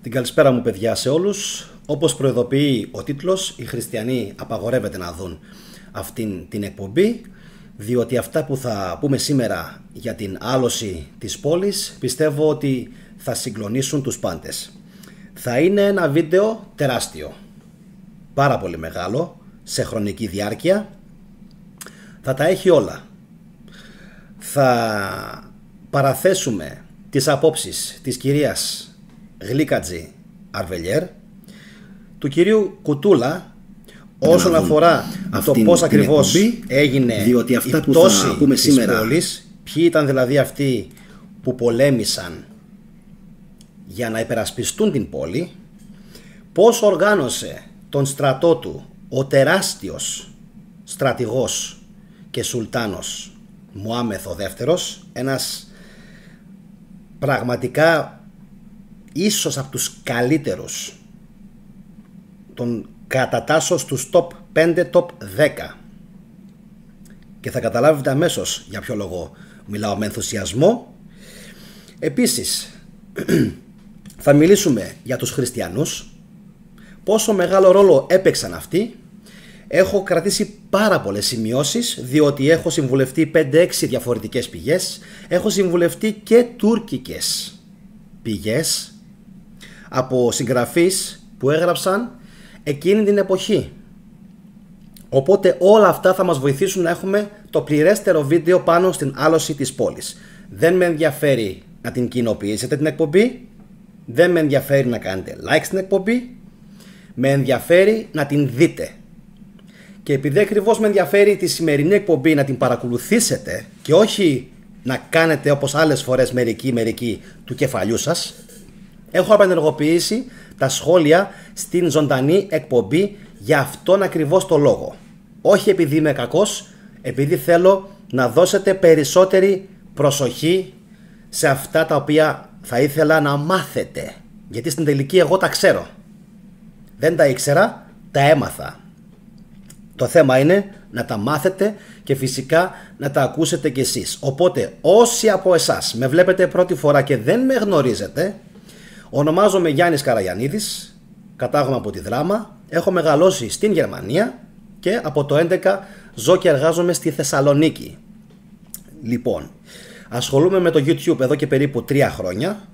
Την καλησπέρα μου παιδιά σε όλους. Όπως προειδοποιεί ο τίτλος, οι χριστιανοί απαγορεύεται να δουν αυτήν την εκπομπή, διότι αυτά που θα πούμε σήμερα για την άλωση της πόλης πιστεύω ότι θα συγκλονίσουν τους πάντες. Θα είναι ένα βίντεο τεράστιο, πάρα πολύ μεγάλο, σε χρονική διάρκεια. Θα τα έχει όλα. Θα παραθέσουμε τις απόψεις της κυρίας Γλίκατζη Αρβελιέρ, του κυρίου Κουτούλα όσον αφορά το πώς ακριβώς έγινε η πτώση της πόλης, ποιοι ήταν δηλαδή αυτοί που πολέμησαν για να υπερασπιστούν την πόλη, πώς οργάνωσε τον στρατό του ο τεράστιος στρατηγός και σουλτάνος Μωάμεθ ο δεύτερος, ένας πραγματικά ίσως από τους καλύτερους, τον κατατάσσω στους top 5, top 10, και θα καταλάβετε αμέσως για ποιο λόγο μιλάω με ενθουσιασμό. Επίσης θα μιλήσουμε για τους χριστιανούς, πόσο μεγάλο ρόλο έπαιξαν αυτοί. Έχω κρατήσει πάρα πολλές σημειώσεις, διότι έχω συμβουλευτεί 5-6 διαφορετικές πηγές. Έχω συμβουλευτεί και τουρκικές πηγές από συγγραφείς που έγραψαν εκείνη την εποχή. Οπότε όλα αυτά θα μας βοηθήσουν να έχουμε το πληρέστερο βίντεο πάνω στην άλωση της πόλης. Δεν με ενδιαφέρει να την κοινοποιήσετε την εκπομπή, δεν με ενδιαφέρει να κάνετε like στην εκπομπή, με ενδιαφέρει να την δείτε. Και επειδή ακριβώς με ενδιαφέρει τη σημερινή εκπομπή να την παρακολουθήσετε και όχι να κάνετε όπως άλλες φορές μερικοί του κεφαλιού σας, έχω απενεργοποιήσει τα σχόλια στην ζωντανή εκπομπή για αυτόν ακριβώς το λόγο. Όχι επειδή είμαι κακός, επειδή θέλω να δώσετε περισσότερη προσοχή σε αυτά τα οποία θα ήθελα να μάθετε. Γιατί στην τελική εγώ τα ξέρω. Δεν τα ήξερα, τα έμαθα. Το θέμα είναι να τα μάθετε και φυσικά να τα ακούσετε κι εσείς. Οπότε όσοι από εσάς με βλέπετε πρώτη φορά και δεν με γνωρίζετε, ονομάζομαι Γιάννης Καραγιαννίδης, κατάγομαι από τη Δράμα, έχω μεγαλώσει στην Γερμανία και από το 11 ζω και εργάζομαι στη Θεσσαλονίκη. Λοιπόν, ασχολούμαι με το YouTube εδώ και περίπου 3 χρόνια.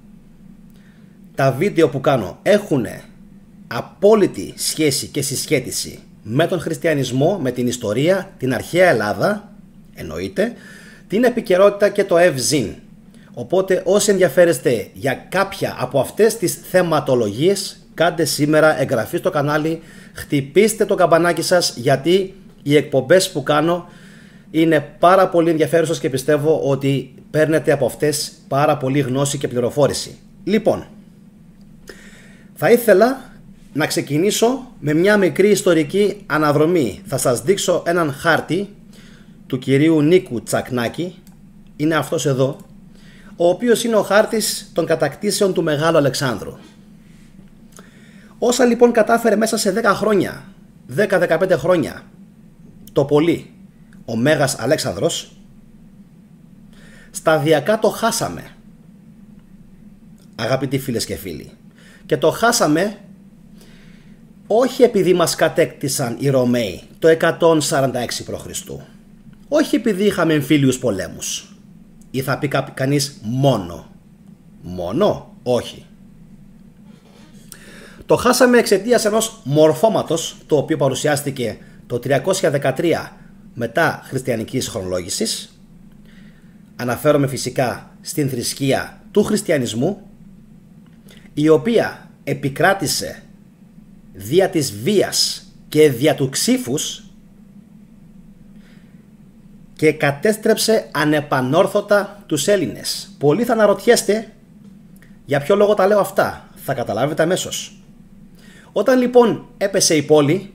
Τα βίντεο που κάνω έχουν απόλυτη σχέση και συσχέτιση με τον χριστιανισμό, με την ιστορία, την αρχαία Ελλάδα, εννοείται, την επικαιρότητα και το ευζήν. Οπότε όσοι ενδιαφέρεστε για κάποια από αυτές τις θεματολογίες, κάντε σήμερα εγγραφή στο κανάλι, χτυπήστε το καμπανάκι σας, γιατί οι εκπομπές που κάνω είναι πάρα πολύ ενδιαφέρουσες και πιστεύω ότι παίρνετε από αυτές πάρα πολύ γνώση και πληροφόρηση. Λοιπόν, θα ήθελα να ξεκινήσω με μια μικρή ιστορική αναδρομή. Θα σας δείξω έναν χάρτη του κυρίου Νίκου Τσακνάκη, είναι αυτός εδώ, ο οποίος είναι ο χάρτης των κατακτήσεων του Μεγάλου Αλεξάνδρου. Όσα λοιπόν κατάφερε μέσα σε 10 χρόνια, 10-15 χρόνια, το πολύ, ο Μέγας Αλέξανδρος, σταδιακά το χάσαμε, αγαπητοί φίλες και φίλοι. Και το χάσαμε όχι επειδή μας κατέκτησαν οι Ρωμαίοι το 146 π.Χ. Όχι επειδή είχαμε εμφύλιους πολέμους. Ή θα πει κανείς μόνο, όχι. Το χάσαμε εξαιτίας ενός μορφώματος, το οποίο παρουσιάστηκε το 313 μετά χριστιανικής χρονολόγησης. Αναφέρομαι φυσικά στην θρησκεία του χριστιανισμού, η οποία επικράτησε δια της βίας και δια του ξύφους και κατέστρεψε ανεπανόρθωτα τους Έλληνες. Πολλοί θα αναρωτιέστε για ποιο λόγο τα λέω αυτά. Θα καταλάβετε αμέσως. Όταν λοιπόν έπεσε η πόλη,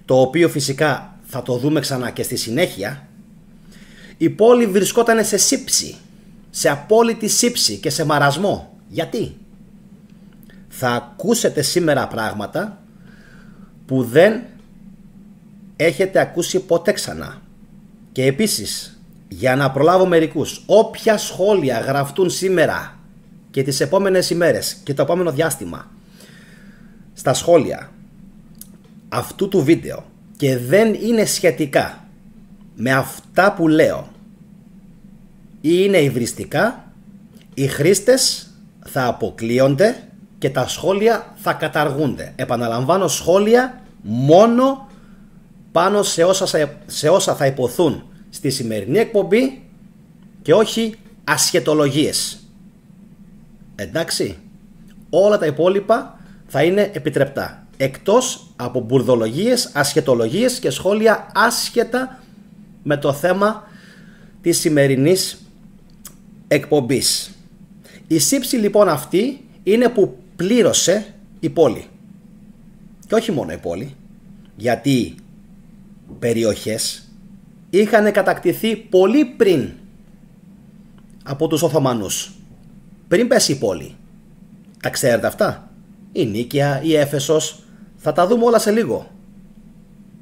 το οποίο φυσικά θα το δούμε ξανά και στη συνέχεια, η πόλη βρισκόταν σε σύψη, σε απόλυτη σύψη και σε μαρασμό. Γιατί? Θα ακούσετε σήμερα πράγματα που δεν έχετε ακούσει ποτέ ξανά. Και επίσης, για να προλάβω μερικούς, όποια σχόλια γραφτούν σήμερα και τις επόμενες ημέρες και το επόμενο διάστημα στα σχόλια αυτού του βίντεο και δεν είναι σχετικά με αυτά που λέω ή είναι υβριστικά, οι χρήστες θα αποκλείονται και τα σχόλια θα καταργούνται. Επαναλαμβάνω, σχόλια μόνο πάνω σε όσα θα υποθούν στη σημερινή εκπομπή και όχι ασχετολογίες. Εντάξει, όλα τα υπόλοιπα θα είναι επιτρεπτά, εκτός από μπουρδολογίες, ασχετολογίες και σχόλια άσχετα με το θέμα της σημερινής εκπομπής. Η σύψη λοιπόν αυτή είναι που πλήρωσε η πόλη. Και όχι μόνο η πόλη, γιατί περιοχές είχαν κατακτηθεί πολύ πριν από τους Οθωμανούς, πριν πέσει η πόλη. Τα ξέρετε αυτά? Η Νίκαια, η Έφεσος, θα τα δούμε όλα σε λίγο.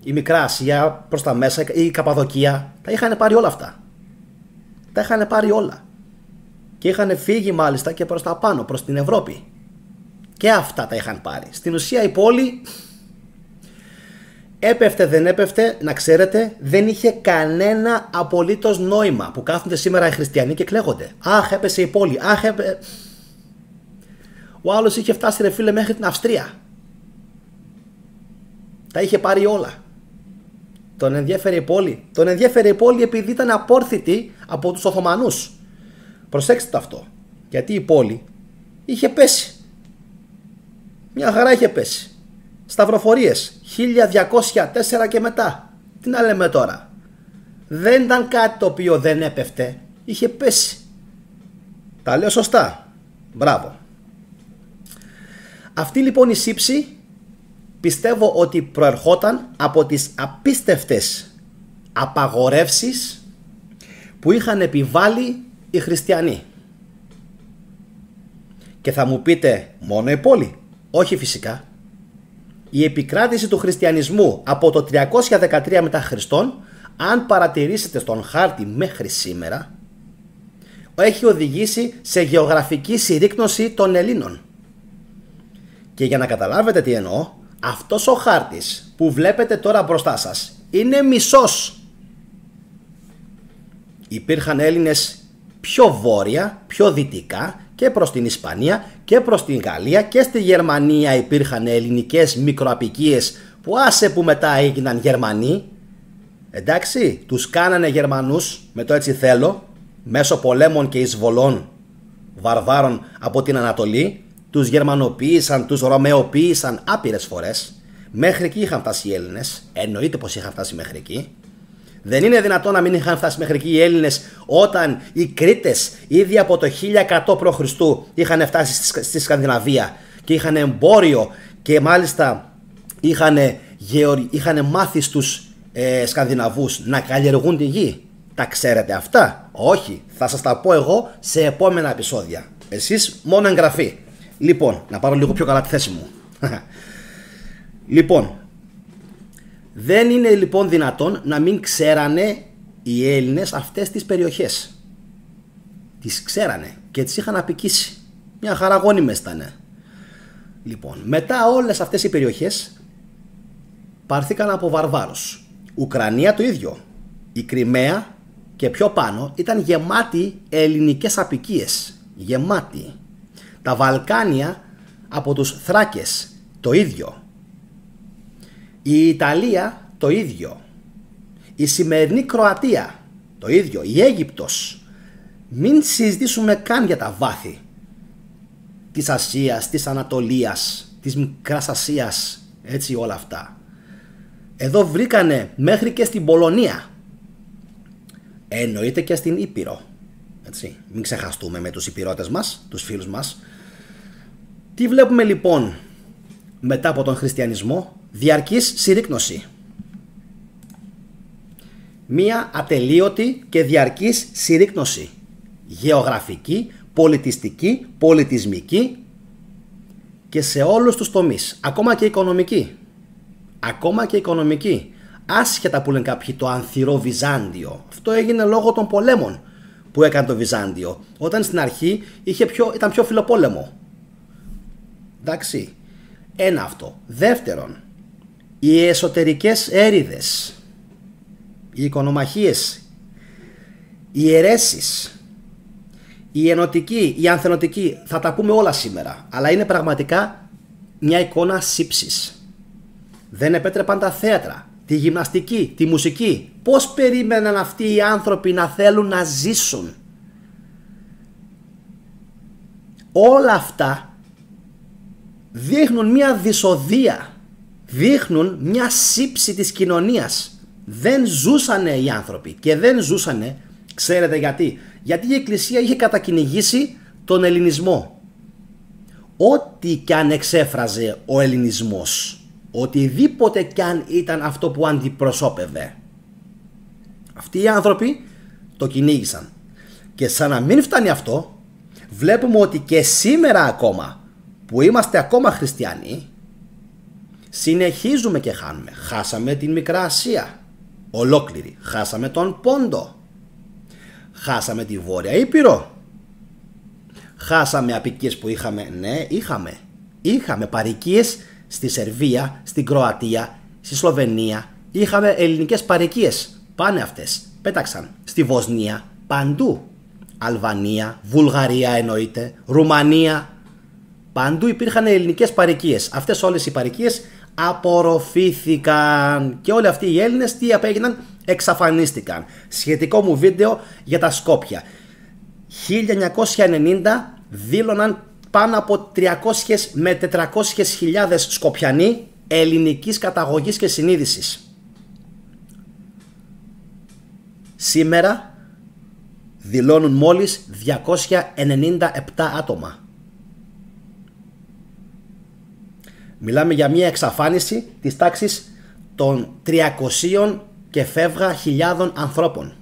Η Μικρά Ασία προς τα μέσα, η Καπαδοκία, τα είχαν πάρει όλα αυτά. Τα είχαν πάρει όλα. Και είχαν φύγει μάλιστα και προς τα πάνω, προς την Ευρώπη. Και αυτά τα είχαν πάρει. Στην ουσία η πόλη έπεφτε δεν έπεφτε, να ξέρετε, δεν είχε κανένα απολύτως νόημα. Που κάθονται σήμερα οι χριστιανοί και κλαίγονται. Αχ, έπεσε η πόλη. Αχ, Ο άλλος είχε φτάσει, ρε φίλε, μέχρι την Αυστρία. Τα είχε πάρει όλα. Τον ενδιέφερε η πόλη? Τον ενδιέφερε η πόλη επειδή ήταν απόρθητη από τους Οθωμανούς. Προσέξτε το αυτό. Γιατί η πόλη είχε πέσει. Μια χαρά είχε πέσει. Σταυροφορίες 1204 και μετά. Τι να λέμε τώρα? Δεν ήταν κάτι το οποίο δεν έπεφτε. Είχε πέσει. Τα λέω σωστά? Μπράβο. Αυτή λοιπόν η σύψη πιστεύω ότι προερχόταν από τις απίστευτες απαγορεύσεις που είχαν επιβάλει οι χριστιανοί. Και θα μου πείτε, μόνο η πόλη? Όχι φυσικά. Η επικράτηση του χριστιανισμού από το 313 μετά Χριστόν, αν παρατηρήσετε στον χάρτη μέχρι σήμερα, έχει οδηγήσει σε γεωγραφική συρρίκνωση των Ελλήνων. Και για να καταλάβετε τι εννοώ, αυτός ο χάρτης που βλέπετε τώρα μπροστά σας είναι μισός. Υπήρχαν Έλληνες πιο βόρεια, πιο δυτικά, και προς την Ισπανία και προς την Γαλλία, και στη Γερμανία υπήρχαν ελληνικές μικροαπικίες που άσε που μετά έγιναν Γερμανοί. Εντάξει, τους κάνανε Γερμανούς με το έτσι θέλω, μέσω πολέμων και εισβολών βαρβάρων από την Ανατολή. Τους γερμανοποίησαν, τους ρωμαιοποίησαν άπειρες φορές. Μέχρι εκεί είχαν φτάσει οι Έλληνες. Εννοείται πως είχαν φτάσει μέχρι εκεί. Δεν είναι δυνατόν να μην είχαν φτάσει μέχρι εκεί οι Έλληνες όταν οι Κρήτες ήδη από το 1100 π.Χ. είχαν φτάσει στη Σκανδιναβία και είχαν εμπόριο και μάλιστα είχαν μάθει στους Σκανδιναβούς να καλλιεργούν τη γη. Τα ξέρετε αυτά? Όχι, θα σας τα πω εγώ σε επόμενα επεισόδια. Εσείς μόνο εγγραφή. Λοιπόν, να πάρω λίγο πιο καλά τη θέση μου. Λοιπόν, δεν είναι λοιπόν δυνατόν να μην ξέρανε οι Έλληνες αυτές τις περιοχές. Τις ξέρανε και τις είχαν απικήσει. Μια χαρά γόνιμες ήτανε. Λοιπόν, μετά όλες αυτές οι περιοχές πάρθηκαν από βαρβάρους. Ουκρανία το ίδιο. Η Κριμαία και πιο πάνω ήταν γεμάτη ελληνικές απικίες. Γεμάτη. Τα Βαλκάνια από τους Θράκες το ίδιο. Η Ιταλία το ίδιο. Η σημερινή Κροατία το ίδιο. Η Αίγυπτος. Μην συζητήσουμε καν για τα βάθη της Ασίας, της Ανατολίας, της Μικράς Ασίας, έτσι όλα αυτά. Εδώ βρήκανε μέχρι και στην Πολωνία. Εννοείται και στην Ήπειρο. Έτσι, μην ξεχαστούμε με τους Ήπειρώτες μας, τους φίλους μας. Τι βλέπουμε λοιπόν μετά από τον χριστιανισμό? Διαρκής συρρίκνωση. Μία ατελείωτη και διαρκής συρρίκνωση. Γεωγραφική, πολιτιστική, πολιτισμική και σε όλους τους τομείς. Ακόμα και οικονομική. Ακόμα και οικονομική. Άσχετα που λένε κάποιοι το ανθυρό Βυζάντιο. Αυτό έγινε λόγω των πολέμων που έκανε το Βυζάντιο. Όταν στην αρχή ήταν πιο φιλοπόλεμο. Εντάξει. Ένα αυτό. Δεύτερον, οι εσωτερικές έρηδες, οι οικονομαχίες, οι αιρέσεις, η ενωτική, η ανθενωτική, θα τα πούμε όλα σήμερα, αλλά είναι πραγματικά μια εικόνα σύψης. Δεν επέτρεπαν τα θέατρα, τη γυμναστική, τη μουσική. Πώς περίμεναν αυτοί οι άνθρωποι να θέλουν να ζήσουν? Όλα αυτά δείχνουν μια δυσοδεία, δείχνουν μια σύψη της κοινωνίας. Δεν ζούσανε οι άνθρωποι και δεν ζούσανε, ξέρετε γιατί? Γιατί η Εκκλησία είχε κατακυνηγήσει τον ελληνισμό. Ό,τι κι αν εξέφραζε ο ελληνισμός, οτιδήποτε κι αν ήταν αυτό που αντιπροσώπευε, αυτοί οι άνθρωποι το κυνήγησαν. Και σαν να μην φτάνει αυτό, βλέπουμε ότι και σήμερα ακόμα, που είμαστε ακόμα χριστιανοί, συνεχίζουμε και χάνουμε. Χάσαμε την Μικρά Ασία ολόκληρη, χάσαμε τον Πόντο, χάσαμε τη Βόρεια Ήπειρο, χάσαμε αποικίες που είχαμε. Ναι, είχαμε παροικίες στη Σερβία, στην Κροατία, στη Σλοβενία. Είχαμε ελληνικές παροικίες. Πάνε αυτές, πέταξαν στη Βοσνία, παντού. Αλβανία, Βουλγαρία εννοείται, Ρουμανία. Παντού υπήρχαν ελληνικές παροικίες. Αυτές όλες οι παροικίες απορροφήθηκαν και όλοι αυτοί οι Έλληνες τι απέγιναν? Εξαφανίστηκαν. Σχετικό μου βίντεο για τα Σκόπια. 1990 δήλωναν πάνω από 300 με 400 χιλιάδες Σκοπιανοί ελληνικής καταγωγής και συνείδησης. Σήμερα δηλώνουν μόλις 297 άτομα. Μιλάμε για μια εξαφάνιση της τάξης των 300 και φεύγα χιλιάδων ανθρώπων.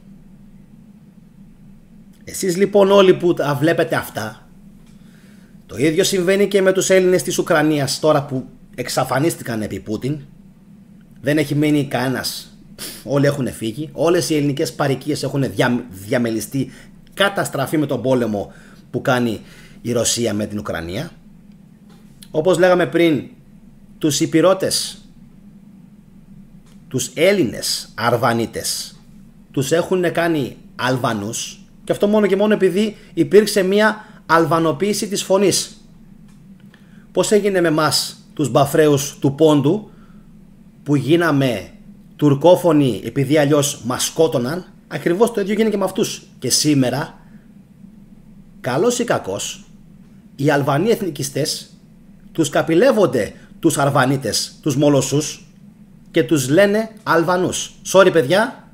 Εσείς λοιπόν όλοι που τα βλέπετε αυτά, το ίδιο συμβαίνει και με τους Έλληνες της Ουκρανίας τώρα που εξαφανίστηκαν επί Πούτιν. Δεν έχει μείνει κανένας. Όλοι έχουν φύγει. Όλες οι ελληνικές παροικίες έχουν διαμελιστεί, καταστραφεί με τον πόλεμο που κάνει η Ρωσία με την Ουκρανία. Όπως λέγαμε πριν, τους Ηπειρώτες, τους Έλληνες Αρβανίτες, τους έχουν κάνει Αλβανούς, και αυτό μόνο και μόνο επειδή υπήρξε μια αλβανοποίηση της φωνής. Πώς έγινε με μας τους Μπαφραίους του Πόντου που γίναμε τουρκόφωνοι επειδή αλλιώς μας σκότωναν? Ακριβώς το ίδιο γίνεται και με αυτούς. Και σήμερα, καλός ή κακός, οι Αλβανοί εθνικιστές τους καπηλεύονται τους Αρβανίτες, τους Μολοσσούς, και τους λένε Αλβανούς. Sorry παιδιά,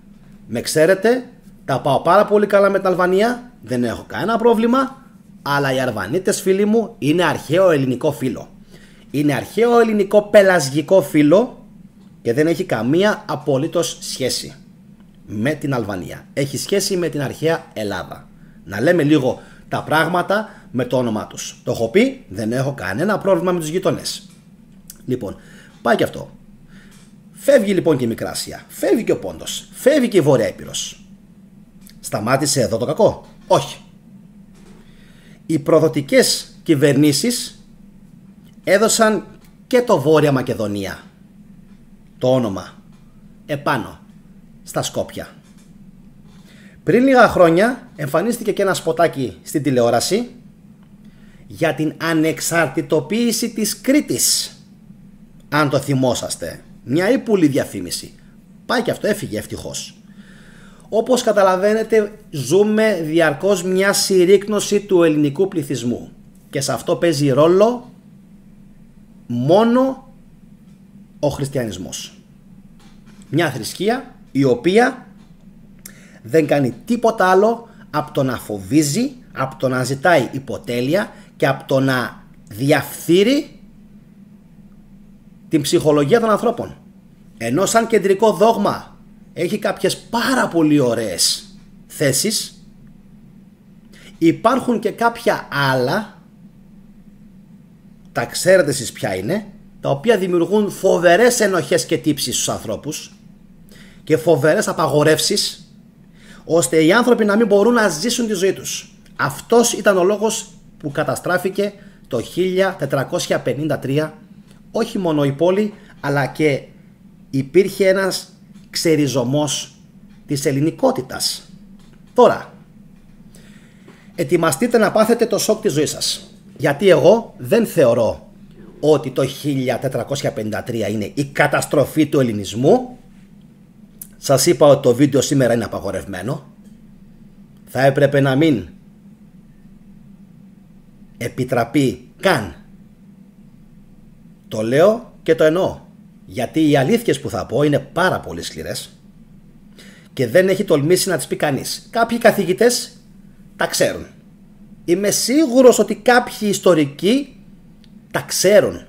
με ξέρετε, τα πάω πάρα πολύ καλά με την Αλβανία, δεν έχω κανένα πρόβλημα, αλλά οι Αρβανίτες, φίλοι μου, είναι αρχαίο ελληνικό φύλο. Είναι αρχαίο ελληνικό πελασγικό φύλο και δεν έχει καμία απολύτως σχέση με την Αλβανία. Έχει σχέση με την αρχαία Ελλάδα. Να λέμε λίγο τα πράγματα με το όνομά τους. Το έχω πει, δεν έχω κανένα πρόβλημα με τους γειτονές. Λοιπόν, πάει και αυτό. Φεύγει λοιπόν και η Μικρά Ασία, φεύγει και ο Πόντος, φεύγει και η Βόρεια Ήπειρος. Σταμάτησε εδώ το κακό? Όχι. Οι προδοτικές κυβερνήσεις έδωσαν και το Βόρεια Μακεδονία το όνομα επάνω στα Σκόπια. Πριν λίγα χρόνια εμφανίστηκε και ένα σποτάκι στην τηλεόραση για την ανεξαρτητοποίηση της Κρήτης. Αν το θυμόσαστε, μια ύπουλη διαφήμιση. Πάει και αυτό, έφυγε ευτυχώς. Όπως καταλαβαίνετε, ζούμε διαρκώς μια συρρίκνωση του ελληνικού πληθυσμού και σε αυτό παίζει ρόλο μόνο ο χριστιανισμός. Μια θρησκεία η οποία δεν κάνει τίποτα άλλο από το να φοβίζει, από το να ζητάει υποτέλεια και από το να διαφθείρει την ψυχολογία των ανθρώπων. Ενώ σαν κεντρικό δόγμα έχει κάποιες πάρα πολύ ωραίες θέσεις, υπάρχουν και κάποια άλλα, τα ξέρετε εσείς ποια είναι, τα οποία δημιουργούν φοβερές ενοχές και τύψεις στους ανθρώπους και φοβερές απαγορεύσεις, ώστε οι άνθρωποι να μην μπορούν να ζήσουν τη ζωή τους. Αυτός ήταν ο λόγος που καταστράφηκε το 1453 όχι μόνο η πόλη, αλλά και υπήρχε ένας ξεριζωμός της ελληνικότητας. Τώρα, ετοιμαστείτε να πάθετε το σοκ της ζωής σας. Γιατί εγώ δεν θεωρώ ότι το 1453 είναι η καταστροφή του ελληνισμού. Σας είπα ότι το βίντεο σήμερα είναι απαγορευμένο. Θα έπρεπε να μην επιτραπεί καν. Το λέω και το εννοώ. Γιατί οι αλήθειες που θα πω είναι πάρα πολύ σκληρές και δεν έχει τολμήσει να τις πει κανείς. Κάποιοι καθηγητές τα ξέρουν. Είμαι σίγουρος ότι κάποιοι ιστορικοί τα ξέρουν.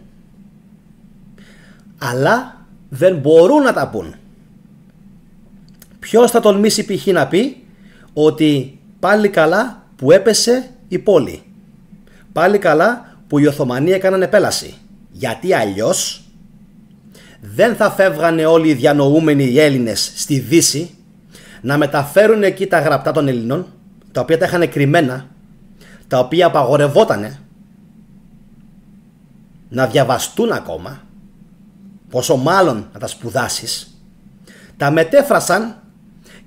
Αλλά δεν μπορούν να τα πούν. Ποιος θα τολμήσει π.χ. να πει ότι πάλι καλά που έπεσε η πόλη. Πάλι καλά που οι Οθωμανοί έκαναν επέλαση. Γιατί αλλιώς δεν θα φεύγανε όλοι οι διανοούμενοι οι Έλληνες στη Δύση να μεταφέρουν εκεί τα γραπτά των Ελλήνων, τα οποία τα είχαν κρυμμένα, τα οποία απαγορευότανε να διαβαστούν ακόμα, πόσο μάλλον να τα σπουδάσεις. Τα μετέφρασαν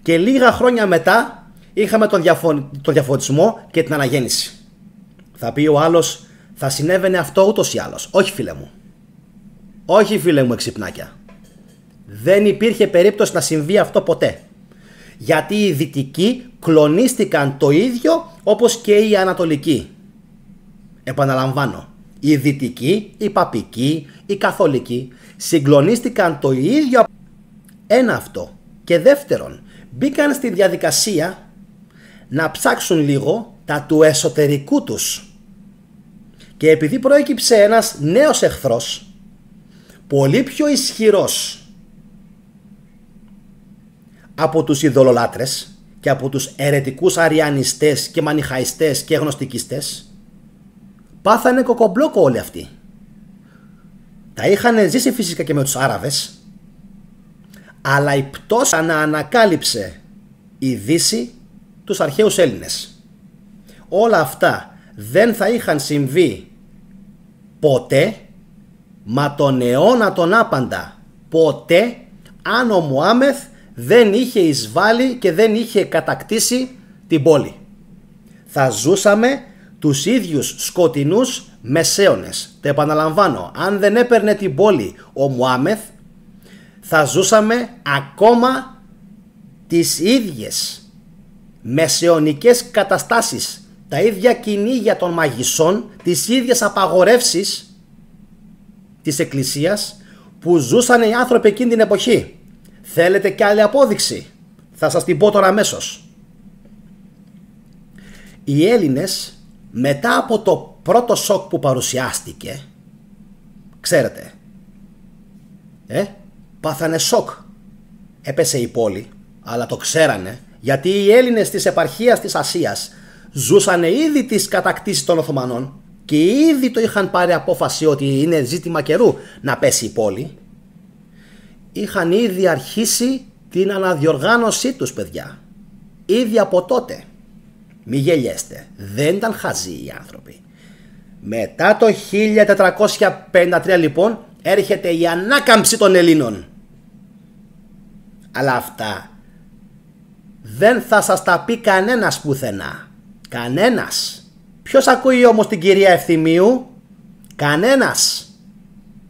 και λίγα χρόνια μετά είχαμε τον διαφωτισμό και την αναγέννηση. Θα πει ο άλλος, θα συνέβαινε αυτό ούτως ή άλλως. Όχι φίλε μου. Όχι φίλε μου εξυπνάκια. Δεν υπήρχε περίπτωση να συμβεί αυτό ποτέ. Γιατί οι δυτικοί κλονίστηκαν το ίδιο όπως και οι ανατολικοί. Επαναλαμβάνω. Οι δυτικοί, οι παπικοί, οι καθολικοί συγκλονίστηκαν το ίδιο. Ένα αυτό. Και δεύτερον, μπήκαν στη διαδικασία να ψάξουν λίγο τα του εσωτερικού τους. Και επειδή προέκυψε ένας νέος εχθρός, πολύ πιο ισχυρός από τους ειδωλολάτρες και από τους αιρετικούς αριανιστές και μανιχαϊστές και γνωστικιστές, πάθανε κοκομπλόκο όλοι αυτοί. Τα είχαν ζήσει φυσικά και με τους Άραβες, αλλά η πτώση ανακάλυψε η Δύση τους αρχαίους Έλληνες. Όλα αυτά δεν θα είχαν συμβεί ποτέ, μα τον αιώνα τον άπαντα, ποτέ, αν ο Μωάμεθ δεν είχε εισβάλει και δεν είχε κατακτήσει την πόλη. Θα ζούσαμε τους ίδιους σκοτεινούς μεσαίωνες. Το επαναλαμβάνω, αν δεν έπαιρνε την πόλη ο Μωάμεθ, θα ζούσαμε ακόμα τις ίδιες μεσαιωνικές καταστάσεις, τα ίδια κυνήγια των μαγισσών, τις ίδιες απαγορεύσεις της Εκκλησίας που ζούσαν οι άνθρωποι εκείνη την εποχή. Θέλετε και άλλη απόδειξη? Θα σας την πω τώρα αμέσως. Οι Έλληνες μετά από το πρώτο σοκ που παρουσιάστηκε, ξέρετε, πάθανε σοκ. Έπεσε η πόλη, αλλά το ξέρανε, γιατί οι Έλληνες της επαρχίας της Ασίας ζούσαν ήδη τις κατακτήσεις των Οθωμανών και ήδη το είχαν πάρει απόφαση ότι είναι ζήτημα καιρού να πέσει η πόλη. Είχαν ήδη αρχίσει την αναδιοργάνωσή τους, παιδιά. Ήδη από τότε. Μη γελιέστε. Δεν ήταν χαζοί οι άνθρωποι. Μετά το 1453 λοιπόν έρχεται η ανάκαμψη των Ελλήνων. Αλλά αυτά δεν θα σας τα πει κανένας πουθενά. Κανένας. Ποιος ακούει όμως την κυρία Ευθυμίου? Κανένας.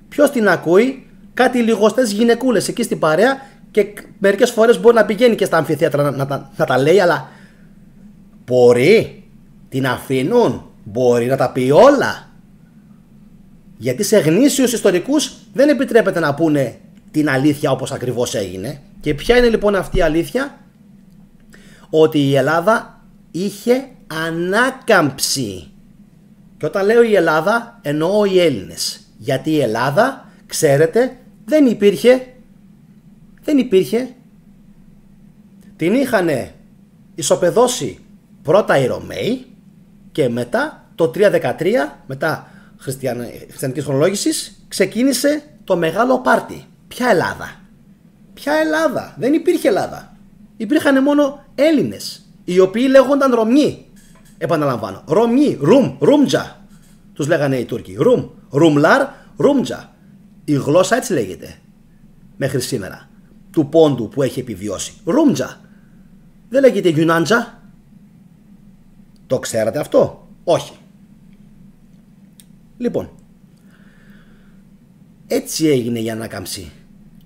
Ποιος την ακούει? Κάτι λιγοστές γυναικούλες εκεί στην παρέα, και μερικές φορές μπορεί να πηγαίνει και στα αμφιθέατρα να τα λέει, αλλά μπορεί, την αφήνουν, μπορεί να τα πει όλα. Γιατί σε γνήσιους ιστορικούς δεν επιτρέπεται να πούνε την αλήθεια όπως ακριβώς έγινε. Και ποια είναι λοιπόν αυτή η αλήθεια? Ότι η Ελλάδα είχε ανάκαμψη. Και όταν λέω η Ελλάδα εννοώ οι Έλληνες. Γιατί η Ελλάδα, ξέρετε, δεν υπήρχε. Την είχανε ισοπεδώσει πρώτα οι Ρωμαίοι και μετά το 313, μετά χριστιανικής χρονολόγησης, ξεκίνησε το μεγάλο πάρτι. Ποια Ελλάδα? Ποια Ελλάδα? Δεν υπήρχε Ελλάδα. Υπήρχαν μόνο Έλληνες, οι οποίοι λέγονταν Ρωμιοί. Επαναλαμβάνω, Ρωμιοί, Ρούμτζα τους λέγανε οι Τούρκοι. Ρουμλάρ, Ρούμτζα. Η γλώσσα έτσι λέγεται μέχρι σήμερα, του πόντου που έχει επιβιώσει. Ρούμτζα. Δεν λέγεται γιουνάντζα. Το ξέρατε αυτό? Όχι. Λοιπόν, έτσι έγινε η ανάκαμψη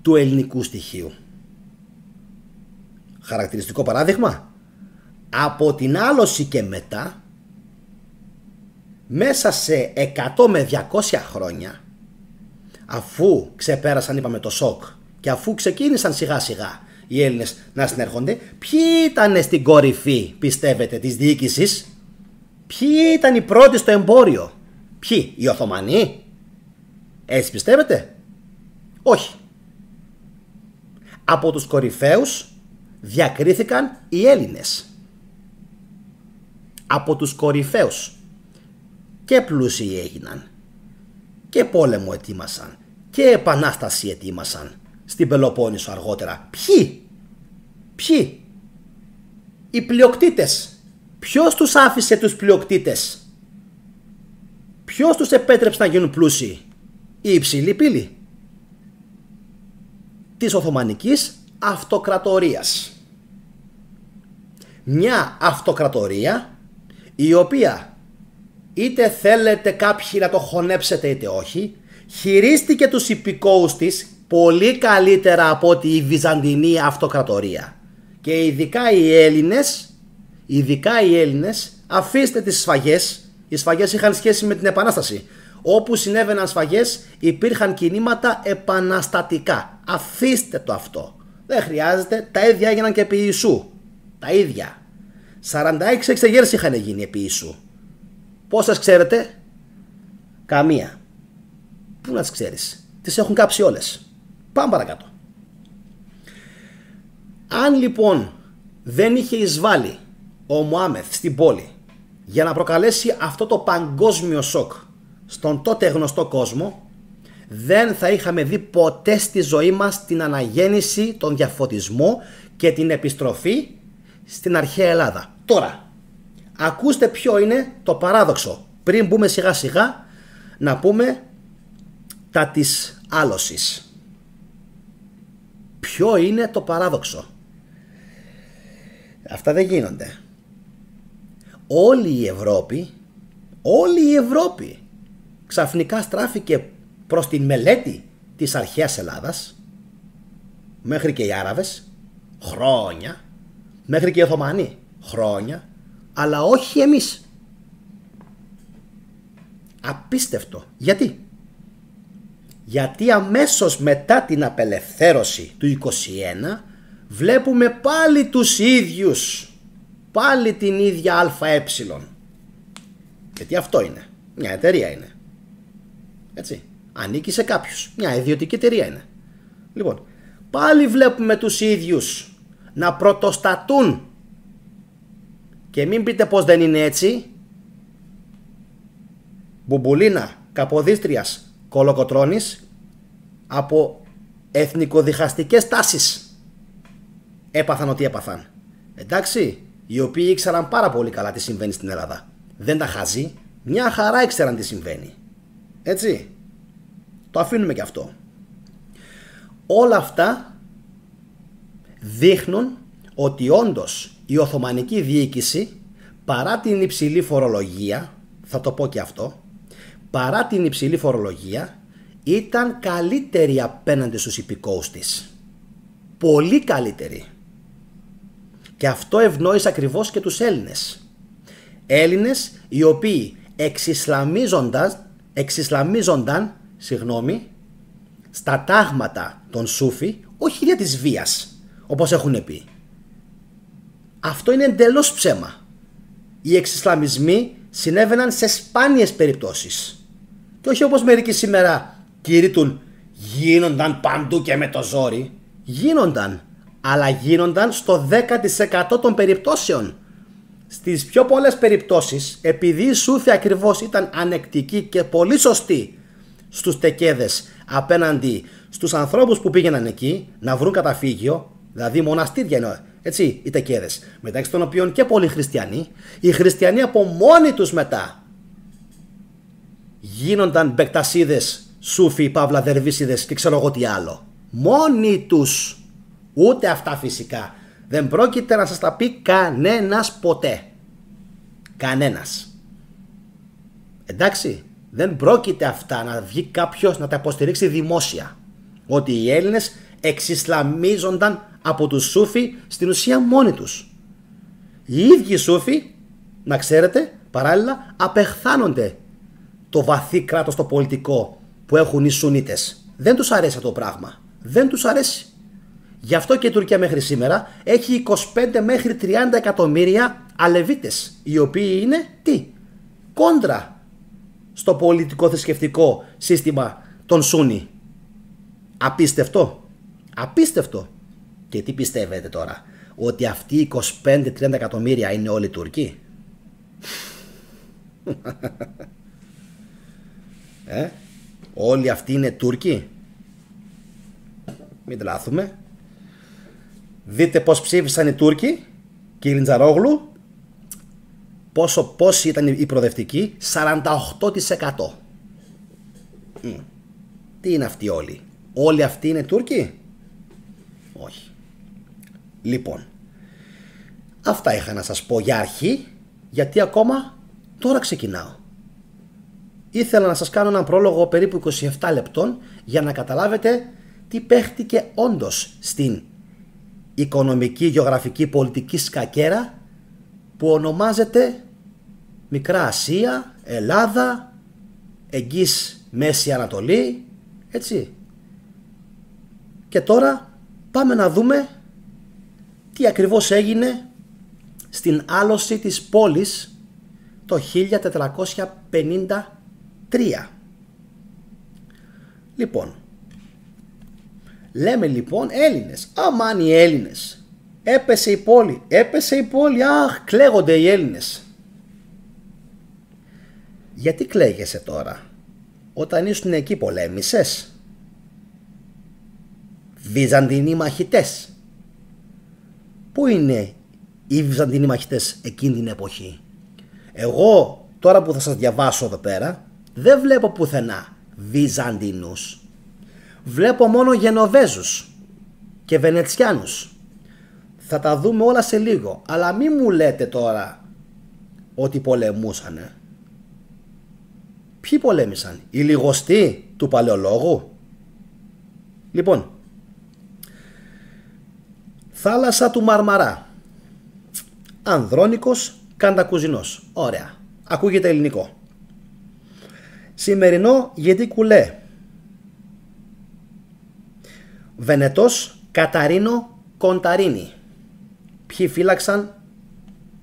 του ελληνικού στοιχείου. Χαρακτηριστικό παράδειγμα, από την άλωση και μετά, μέσα σε 100 με 200 χρόνια, αφού ξεπέρασαν, είπαμε, το σοκ και αφού ξεκίνησαν σιγά σιγά οι Έλληνες να συνέρχονται, ποιοι ήταν στην κορυφή, πιστεύετε, της διοίκησης? Ποιοι ήταν οι πρώτοι στο εμπόριο? Ποιοι? Οι Οθωμανοί? Έτσι πιστεύετε? Όχι. Από τους κορυφαίους διακρίθηκαν οι Έλληνες. Από τους κορυφαίους. Και πλούσιοι έγιναν. Και πόλεμο ετοίμασαν. Και επανάσταση ετοίμασαν. Στην Πελοπόννησο αργότερα. Ποιοι? Ποιοι? Οι πλειοκτήτες. Ποιος τους άφησε τους πλειοκτήτες? Ποιος τους επέτρεψε να γίνουν πλούσιοι? Η υψηλή πύλη της Οθωμανικής Αυτοκρατορίας. Μια αυτοκρατορία η οποία, είτε θέλετε κάποιοι να το χωνέψετε είτε όχι, χειρίστηκε τους υπηκόους της πολύ καλύτερα από ότι η Βυζαντινή Αυτοκρατορία. Και ειδικά οι Έλληνες, αφήστε τις σφαγές. Οι σφαγές είχαν σχέση με την Επανάσταση. Όπου συνέβαιναν σφαγές υπήρχαν κινήματα επαναστατικά. Αφήστε το αυτό. Δεν χρειάζεται. Τα ίδια έγιναν και επί Ιησού. Τα ίδια. 46 εξεγέρσεις είχαν γίνει επί Ιησού. Πόσες ξέρετε? Καμία. Πού να τις ξέρεις? Τις έχουν κάψει όλες. Πάμε παρακάτω. Αν λοιπόν δεν είχε εισβάλει ο Μωάμεθ στην πόλη για να προκαλέσει αυτό το παγκόσμιο σοκ στον τότε γνωστό κόσμο, δεν θα είχαμε δει ποτέ στη ζωή μας την αναγέννηση, τον διαφωτισμό και την επιστροφή στην αρχαία Ελλάδα. Τώρα, ακούστε ποιο είναι το παράδοξο. Πριν μπούμε σιγά σιγά να πούμε τα της άλωσης. Ποιο είναι το παράδοξο? Αυτά δεν γίνονται. Όλη η Ευρώπη ξαφνικά στράφηκε προς την μελέτη της αρχαίας Ελλάδας, μέχρι και οι Άραβες, χρόνια, μέχρι και οι Οθωμανοί, χρόνια, αλλά όχι εμείς. Απίστευτο. Γιατί αμέσως μετά την απελευθέρωση του 21 βλέπουμε πάλι τους ίδιους, πάλι την ίδια ΑΕ. Γιατί αυτό είναι, μια εταιρεία είναι. Έτσι, ανήκει σε κάποιους, μια ιδιωτική εταιρεία είναι. Λοιπόν, πάλι βλέπουμε τους ίδιους να πρωτοστατούν. Και μην πείτε πως δεν είναι έτσι. Μπουμπουλίνα, Καποδίστριας, Κολοκοτρώνης, από εθνικοδιχαστικές τάσεις έπαθαν ό,τι έπαθαν. Εντάξει, οι οποίοι ήξεραν πάρα πολύ καλά τι συμβαίνει στην Ελλάδα. Δεν τα χαζεί, μια χαρά ήξεραν τι συμβαίνει. Έτσι, το αφήνουμε και αυτό. Όλα αυτά δείχνουν ότι όντως η Οθωμανική διοίκηση, παρά την υψηλή φορολογία, θα το πω και αυτό, παρά την υψηλή φορολογία, ήταν καλύτερη απέναντι στους υπηκόους της. Πολύ καλύτερη. Και αυτό ευνόησε ακριβώς και τους Έλληνες. Έλληνες οι οποίοι εξισλαμίζονταν στα τάγματα των Σούφι, όχι για της βίας, όπως έχουν πει. Αυτό είναι εντελώς ψέμα. Οι εξισλαμισμοί συνέβαιναν σε σπάνιες περιπτώσεις. Και όχι όπως μερικοί σήμερα κηρύττουν, γίνονταν παντού και με το ζόρι. Γίνονταν, αλλά γίνονταν στο 10% των περιπτώσεων. Στις πιο πολλές περιπτώσεις, επειδή οι Σούφοι ακριβώς ήταν ανεκτικοί και πολύ σωστοί στους τεκέδες απέναντι στους ανθρώπους που πήγαιναν εκεί να βρουν καταφύγιο, δηλαδή μοναστήρια είναι, έτσι, οι τεκέδες, μεταξύ των οποίων και πολλοί χριστιανοί, οι χριστιανοί από μόνοι τους μετά γίνονταν μπεκτασίδες Σούφοι, παύλα δερβίσιδες και ξέρω εγώ τι άλλο. Μόνοι τους. Ούτε αυτά φυσικά. Δεν πρόκειται να σας τα πει κανένας ποτέ. Κανένας. Εντάξει. Δεν πρόκειται αυτά να βγει κάποιος να τα υποστηρίξει δημόσια. Ότι οι Έλληνες εξισλαμίζονταν από τους Σούφοι στην ουσία μόνοι τους. Οι ίδιοι Σούφοι, να ξέρετε, παράλληλα απεχθάνονται το βαθύ κράτος το πολιτικό που έχουν οι Σουνίτες. Δεν τους αρέσει αυτό το πράγμα. Δεν τους αρέσει. Γι' αυτό και η Τουρκία μέχρι σήμερα έχει 25 μέχρι 30 εκατομμύρια Αλεβίτες, οι οποίοι είναι τι? Κόντρα στο πολιτικό θρησκευτικό σύστημα των Σούνι. Απίστευτο. Απίστευτο. Και τι πιστεύετε τώρα? Ότι αυτοί οι 25-30 εκατομμύρια είναι όλοι Τούρκοι? Όλοι αυτοί είναι Τούρκοι? Μην τράθουμε. Δείτε πως ψήφισαν οι Τούρκοι και η Λιντζαρόγλου. Πόσοι ήταν οι προοδευτικοί? 48%. Τι είναι αυτοί όλοι? Όλοι αυτοί είναι Τούρκοι? Όχι. Λοιπόν, αυτά είχα να σας πω για αρχή, γιατί ακόμα τώρα ξεκινάω. Ήθελα να σας κάνω έναν πρόλογο περίπου 27 λεπτών για να καταλάβετε τι παίχτηκε όντως στην οικονομική, γεωγραφική, πολιτική σκακέρα που ονομάζεται Μικρά Ασία, Ελλάδα, εγγύς Μέση Ανατολή, έτσι. Και τώρα πάμε να δούμε τι ακριβώς έγινε στην άλωση της πόλης το 1453. Λοιπόν, λέμε λοιπόν Έλληνες. Αμάν οι Έλληνες. Έπεσε η πόλη. Έπεσε η πόλη. Αχ, κλαίγονται οι Έλληνες. Γιατί κλαίγεσαι τώρα? Όταν ήσουν εκεί πολέμησες? Βυζαντινοί μαχητές. Πού είναι οι Βυζαντινοί μαχητές εκείνη την εποχή? Εγώ τώρα που θα σας διαβάσω εδώ πέρα δεν βλέπω πουθενά Βυζαντινούς. Βλέπω μόνο Γενοβέζους και Βενετσιάνους. Θα τα δούμε όλα σε λίγο. Αλλά μη μου λέτε τώρα ότι πολεμούσανε. Ποιοι πολέμησαν? Οι λιγοστοί του Παλαιολόγου? Λοιπόν, θάλασσα του Μαρμαρά, Ανδρώνικος Καντακουζινός. Ωραία. Ακούγεται ελληνικό. Σημερινό Γετικουλέ, Βενετός Καταρίνο Κονταρίνη. Ποιοι φύλαξαν?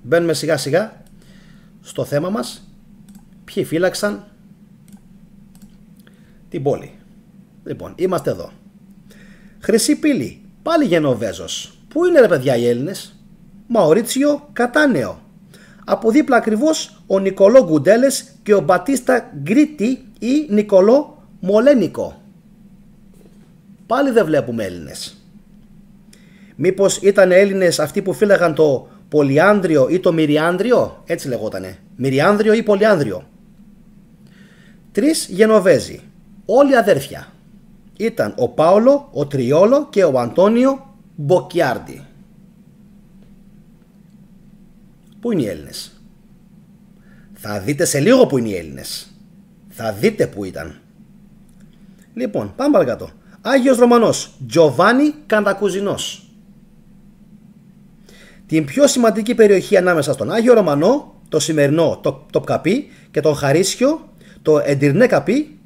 Μπαίνουμε σιγά σιγά στο θέμα μας. Ποιοι φύλαξαν την πόλη? Λοιπόν, είμαστε εδώ. Χρυσή Πύλη, πάλι Γενοβέζος. Πού είναι ρε παιδιά οι Έλληνες? Μαουρίτσιο Κατάνεο. Από δίπλα ακριβώς ο Νικολό Γκουντέλες και ο Μπατίστα Γκρίτη ή Νικολό Μολένικο. Πάλι δεν βλέπουμε Έλληνες. Μήπως ήταν Έλληνες αυτοί που φύλαγαν το Πολυάνδριο ή το Μυριάνδριο? Έτσι λεγότανε. Μυριάνδριο ή Πολυάνδριο. 3 Γενοβέζοι. Όλοι αδέρφια. Ήταν ο Πάολο, ο Τριόλο και ο Αντώνιο Μποκιάρντι. Πού είναι οι Έλληνες? Θα δείτε σε λίγο που είναι οι Έλληνες. Θα δείτε που ήταν. Λοιπόν, πάμε παρακάτω. Άγιος Ρωμανός Τζοβάνι Καντακουζινός. Την πιο σημαντική περιοχή ανάμεσα στον Άγιο Ρωμανό, το σημερινό το Τοπκαπί, και τον Χαρίσιο, το Εντυρνέ Καπί,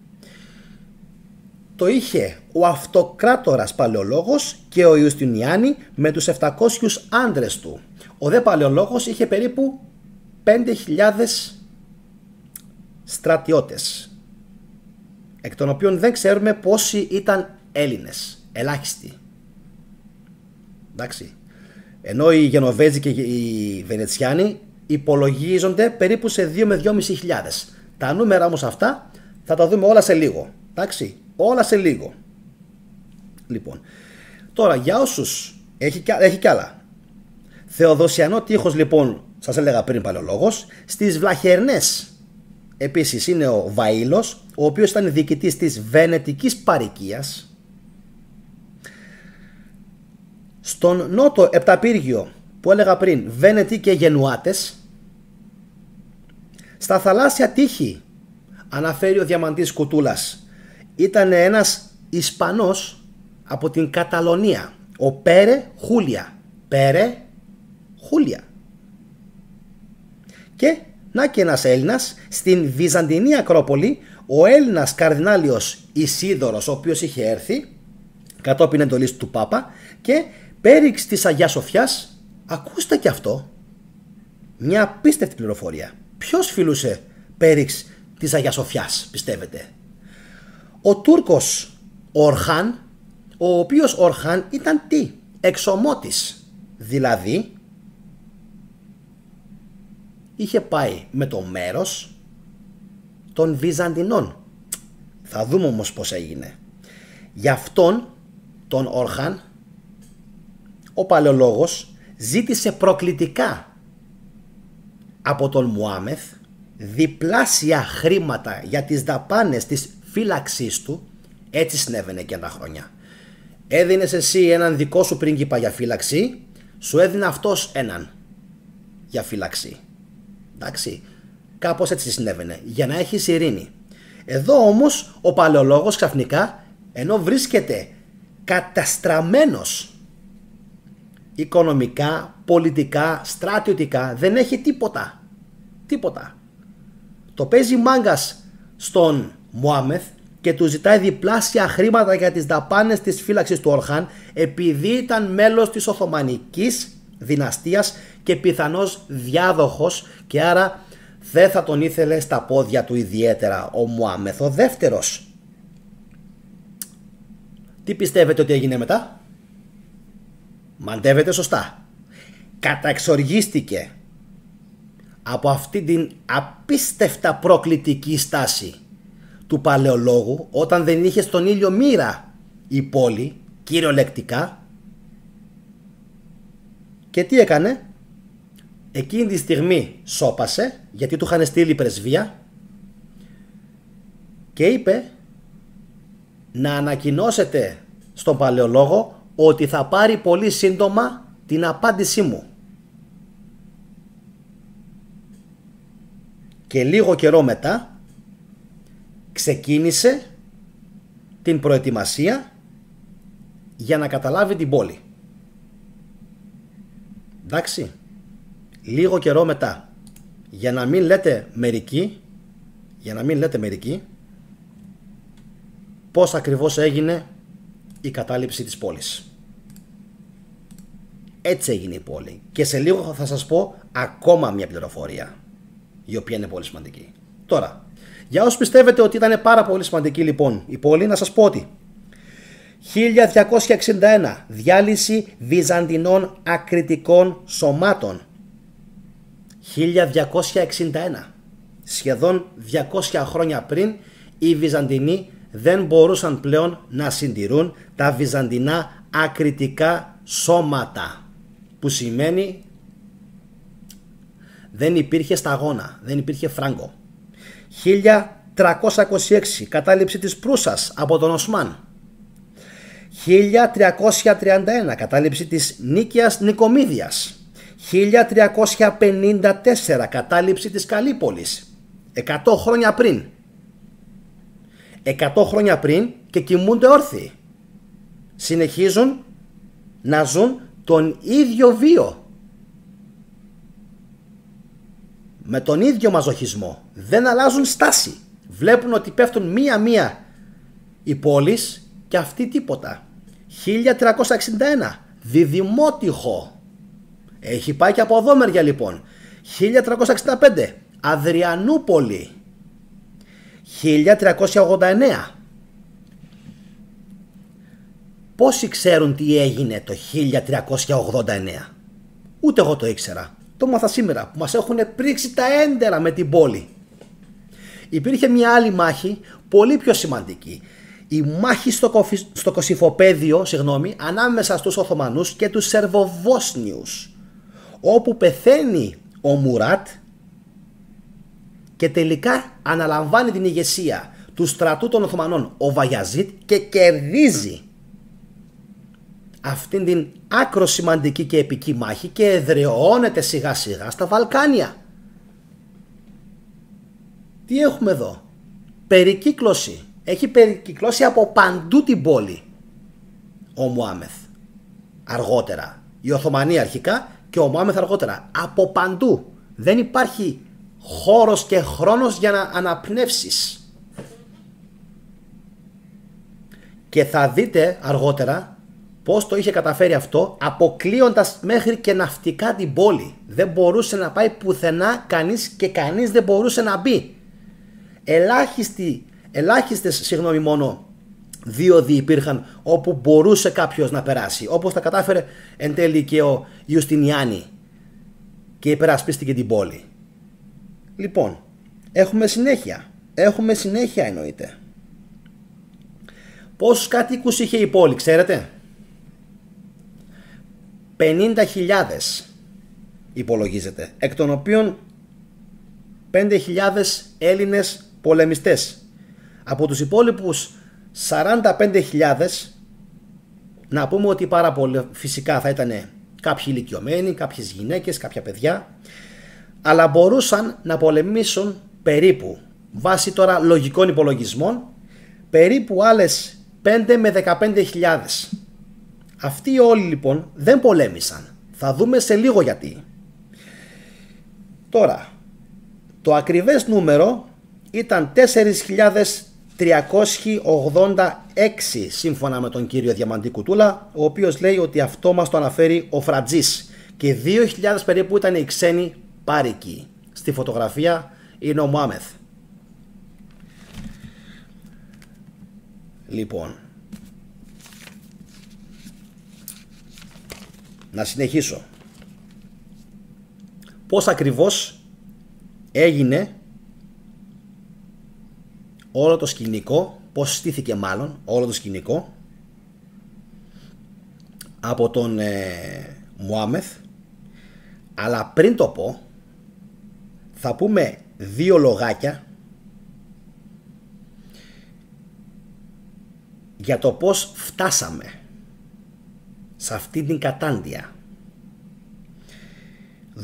το είχε ο Αυτοκράτορας Παλαιολόγος και ο Ιουστινιάνη με τους 700 άντρες του. Ο δε Παλαιολόγος είχε περίπου 5.000 στρατιώτες, εκ των οποίων δεν ξέρουμε πόσοι ήταν Έλληνες. Ελάχιστοι. Εντάξει. Ενώ οι Γενοβέζοι και οι Βενετσιάνοι υπολογίζονται περίπου σε 2 με 2.500. Τα νούμερα όμως αυτά θα τα δούμε όλα σε λίγο. Εντάξει. Όλα σε λίγο. Λοιπόν, τώρα για όσους έχει κι άλλα. Θεοδοσιανό τείχος λοιπόν, σας έλεγα πριν Παλαιολόγος, στις Βλαχερνές επίσης είναι ο Βαΐλος, ο οποίος ήταν διοικητής της Βενετικής Παροικίας. Στον νότο επταπύργιο που έλεγα πριν, Βένετοι και Γενουάτες. Στα θαλάσσια τείχη, αναφέρει ο Διαμαντής Κουτούλας, ήταν ένας Ισπανός από την Καταλωνία, ο Πέρε Χούλια. Πέρε Χούλια. Και να και ένας Έλληνας στην Βυζαντινή Ακρόπολη, ο Έλληνας καρδινάλιος Ισίδωρος, ο οποίος είχε έρθει κατόπιν εντολής του Πάπα, και πέριξ της Αγιάς Σοφιάς. Ακούστε και αυτό, μια απίστευτη πληροφορία. Ποιος φιλούσε πέριξ της Αγιάς Σοφιάς, πιστεύετε? Ο Τούρκος Ορχάν, ο οποίος Ορχάν ήταν τι? Εξομότης, δηλαδή είχε πάει με το μέρος των Βυζαντινών. Θα δούμε όμως πως έγινε. Γι' αυτόν τον Ορχάν ο παλαιολόγος ζήτησε προκλητικά από τον Μουάμεθ διπλάσια χρήματα για τις δαπάνες της φύλαξής του. Έτσι συνέβαινε και τα χρόνια. Έδινες εσύ έναν δικό σου πρίγκιπα για φύλαξη, σου έδινε αυτός έναν για φύλαξη. Εντάξει, κάπως έτσι συνέβαινε, για να έχεις ειρήνη. Εδώ όμως ο παλαιολόγος ξαφνικά, ενώ βρίσκεται καταστραμμένος οικονομικά, πολιτικά, στρατιωτικά, δεν έχει τίποτα. Τίποτα. Το παίζει μάγκας στον Μουάμεθ και του ζητάει διπλάσια χρήματα για τις δαπάνες της φύλαξης του Ορχάν, επειδή ήταν μέλος της Οθωμανικής δυναστείας και πιθανώς διάδοχος, και άρα δεν θα τον ήθελε στα πόδια του ιδιαίτερα ο Μουάμεθ ο δεύτερος. Τι πιστεύετε ότι έγινε μετά? Μαντεύετε σωστά. Καταεξοργίστηκε από αυτή την απίστευτα προκλητική στάση του παλαιολόγου, όταν δεν είχε στον ήλιο μοίρα η πόλη, κυριολεκτικά. Και τι έκανε? Εκείνη τη στιγμή σώπασε, γιατί του είχαν στείλει πρεσβεία, και είπε να ανακοινώσετε στον παλαιολόγο ότι θα πάρει πολύ σύντομα την απάντησή μου. Και λίγο καιρό μετά ξεκίνησε την προετοιμασία για να καταλάβει την πόλη. Εντάξει, λίγο καιρό μετά, για να μην λέτε μερικοί, πώς ακριβώς έγινε η κατάληψη της πόλης. Έτσι έγινε η πόλη. Και σε λίγο θα σας πω ακόμα μια πληροφορία, η οποία είναι πολύ σημαντική. Τώρα, για όσους πιστεύετε ότι ήταν πάρα πολύ σημαντική λοιπόν η πόλη, να σας πω ότι 1261 διάλυση βυζαντινών ακριτικών σωμάτων. 1261, σχεδόν 200 χρόνια πριν, οι Βυζαντινοί δεν μπορούσαν πλέον να συντηρούν τα βυζαντινά ακριτικά σώματα, που σημαίνει δεν υπήρχε σταγόνα, δεν υπήρχε φράγκο. 1326 κατάληψη της Προύσας από τον Οσμάν. 1331 κατάληψη της Νίκαιας Νικομίδιας. 1354 κατάληψη της Καλύπολης. 100 χρόνια πριν. 100 χρόνια πριν και κοιμούνται όρθιοι. Συνεχίζουν να ζουν τον ίδιο βίο. Με τον ίδιο μαζοχισμό. Δεν αλλάζουν στάση. Βλέπουν ότι πέφτουν μία-μία οι πόλεις και αυτοί τίποτα. 1361 Διδημότυχο. Έχει πάει και από εδώ μεριά λοιπόν. 1365 Αδριανούπολη. 1389. Πόσοι ξέρουν τι έγινε το 1389? Ούτε εγώ το ήξερα. Το μάθα σήμερα που μας έχουν πρίξει τα έντερα με την πόλη. Υπήρχε μια άλλη μάχη πολύ πιο σημαντική. Η μάχη στο Κωσυφοπαίδιο, ανάμεσα στους Οθωμανούς και τους Σερβοβόσνιους, όπου πεθαίνει ο Μουράτ και τελικά αναλαμβάνει την ηγεσία του στρατού των Οθωμανών ο Βαγιαζίτ και κερδίζει αυτήν την άκρο σημαντική και επική μάχη και εδραιώνεται σιγά σιγά στα Βαλκάνια. Τι έχουμε εδώ? Περικύκλωση. Έχει περικυκλώσει από παντού την πόλη ο Μωάμεθ αργότερα. Οι Οθωμανοί αρχικά και ο Μωάμεθ αργότερα. Από παντού. Δεν υπάρχει χώρος και χρόνος για να αναπνεύσεις. Και θα δείτε αργότερα πώς το είχε καταφέρει αυτό, αποκλείοντας μέχρι και ναυτικά την πόλη. Δεν μπορούσε να πάει πουθενά κανείς και κανείς δεν μπορούσε να μπει. Ελάχιστες μόνο δίωδοι υπήρχαν όπου μπορούσε κάποιος να περάσει, όπως τα κατάφερε εν τέλει και ο Ιουστινιάνη και υπερασπίστηκε την πόλη. Λοιπόν, έχουμε συνέχεια εννοείται. Πόσους κατοίκους είχε η πόλη, ξέρετε? 50.000 υπολογίζεται, εκ των οποίων 5.000 Έλληνες πολεμιστές. Από τους υπόλοιπους 45.000 να πούμε ότι πάρα πολύ φυσικά θα ήταν κάποιοι ηλικιωμένοι, κάποιες γυναίκες, κάποια παιδιά, αλλά μπορούσαν να πολεμήσουν περίπου, βάσει τώρα λογικών υπολογισμών, περίπου άλλες 5 με 15.000. Αυτοί όλοι λοιπόν δεν πολέμησαν. Θα δούμε σε λίγο γιατί. Τώρα, το ακριβές νούμερο ήταν 4.386 σύμφωνα με τον κύριο Διαμαντή Κουτούλα, ο οποίος λέει ότι αυτό μας το αναφέρει ο Φρατζής, και 2.000 περίπου ήταν οι ξένοι πάρικοι. Στη φωτογραφία είναι ο Μωάμεθ. Λοιπόν, να συνεχίσω. Πώς ακριβώς έγινε όλο το σκηνικό, πώς στήθηκε μάλλον όλο το σκηνικό από τον Μωάμεθ. Αλλά πριν το πω, θα πούμε δύο λογάκια για το πώς φτάσαμε σε αυτή την κατάντια.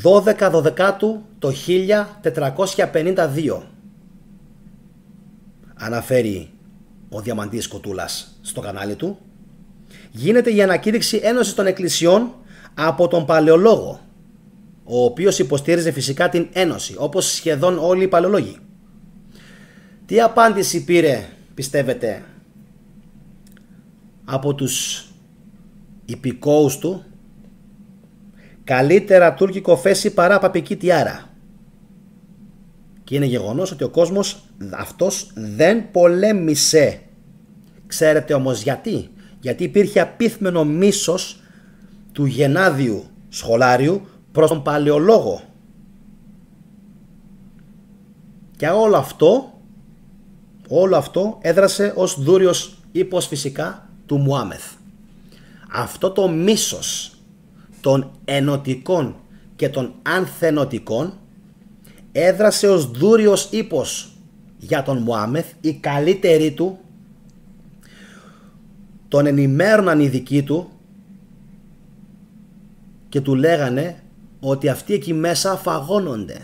12 το 1452 αναφέρει ο Διαμαντής Κουτούλας στο κανάλι του. Γίνεται η ανακήρυξη Ένωσης των Εκκλησιών από τον Παλαιολόγο, ο οποίος υποστήριζε φυσικά την Ένωση, όπως σχεδόν όλοι οι παλαιολόγοι. Τι απάντηση πήρε, πιστεύετε, από τους υπηκόους του? Καλύτερα τουρκικό φέση παρά παπική τιάρα. Και είναι γεγονός ότι ο κόσμος αυτός δεν πολέμησε. Ξέρετε όμως γιατί? Γιατί υπήρχε απίθμενο μίσος του Γενάδιου Σχολάριου προς τον Παλαιολόγο. Και όλο αυτό έδρασε ως δούριος ύπος φυσικά του Μωάμεθ. Αυτό το μίσος των ενωτικών και των ανθενωτικών έδρασε ως δούριος ύπος για τον Μωάμεθ. Οι καλύτεροι του τον ενημέρωναν οι δικοί του και του λέγανε ότι αυτοί εκεί μέσα φαγώνονται,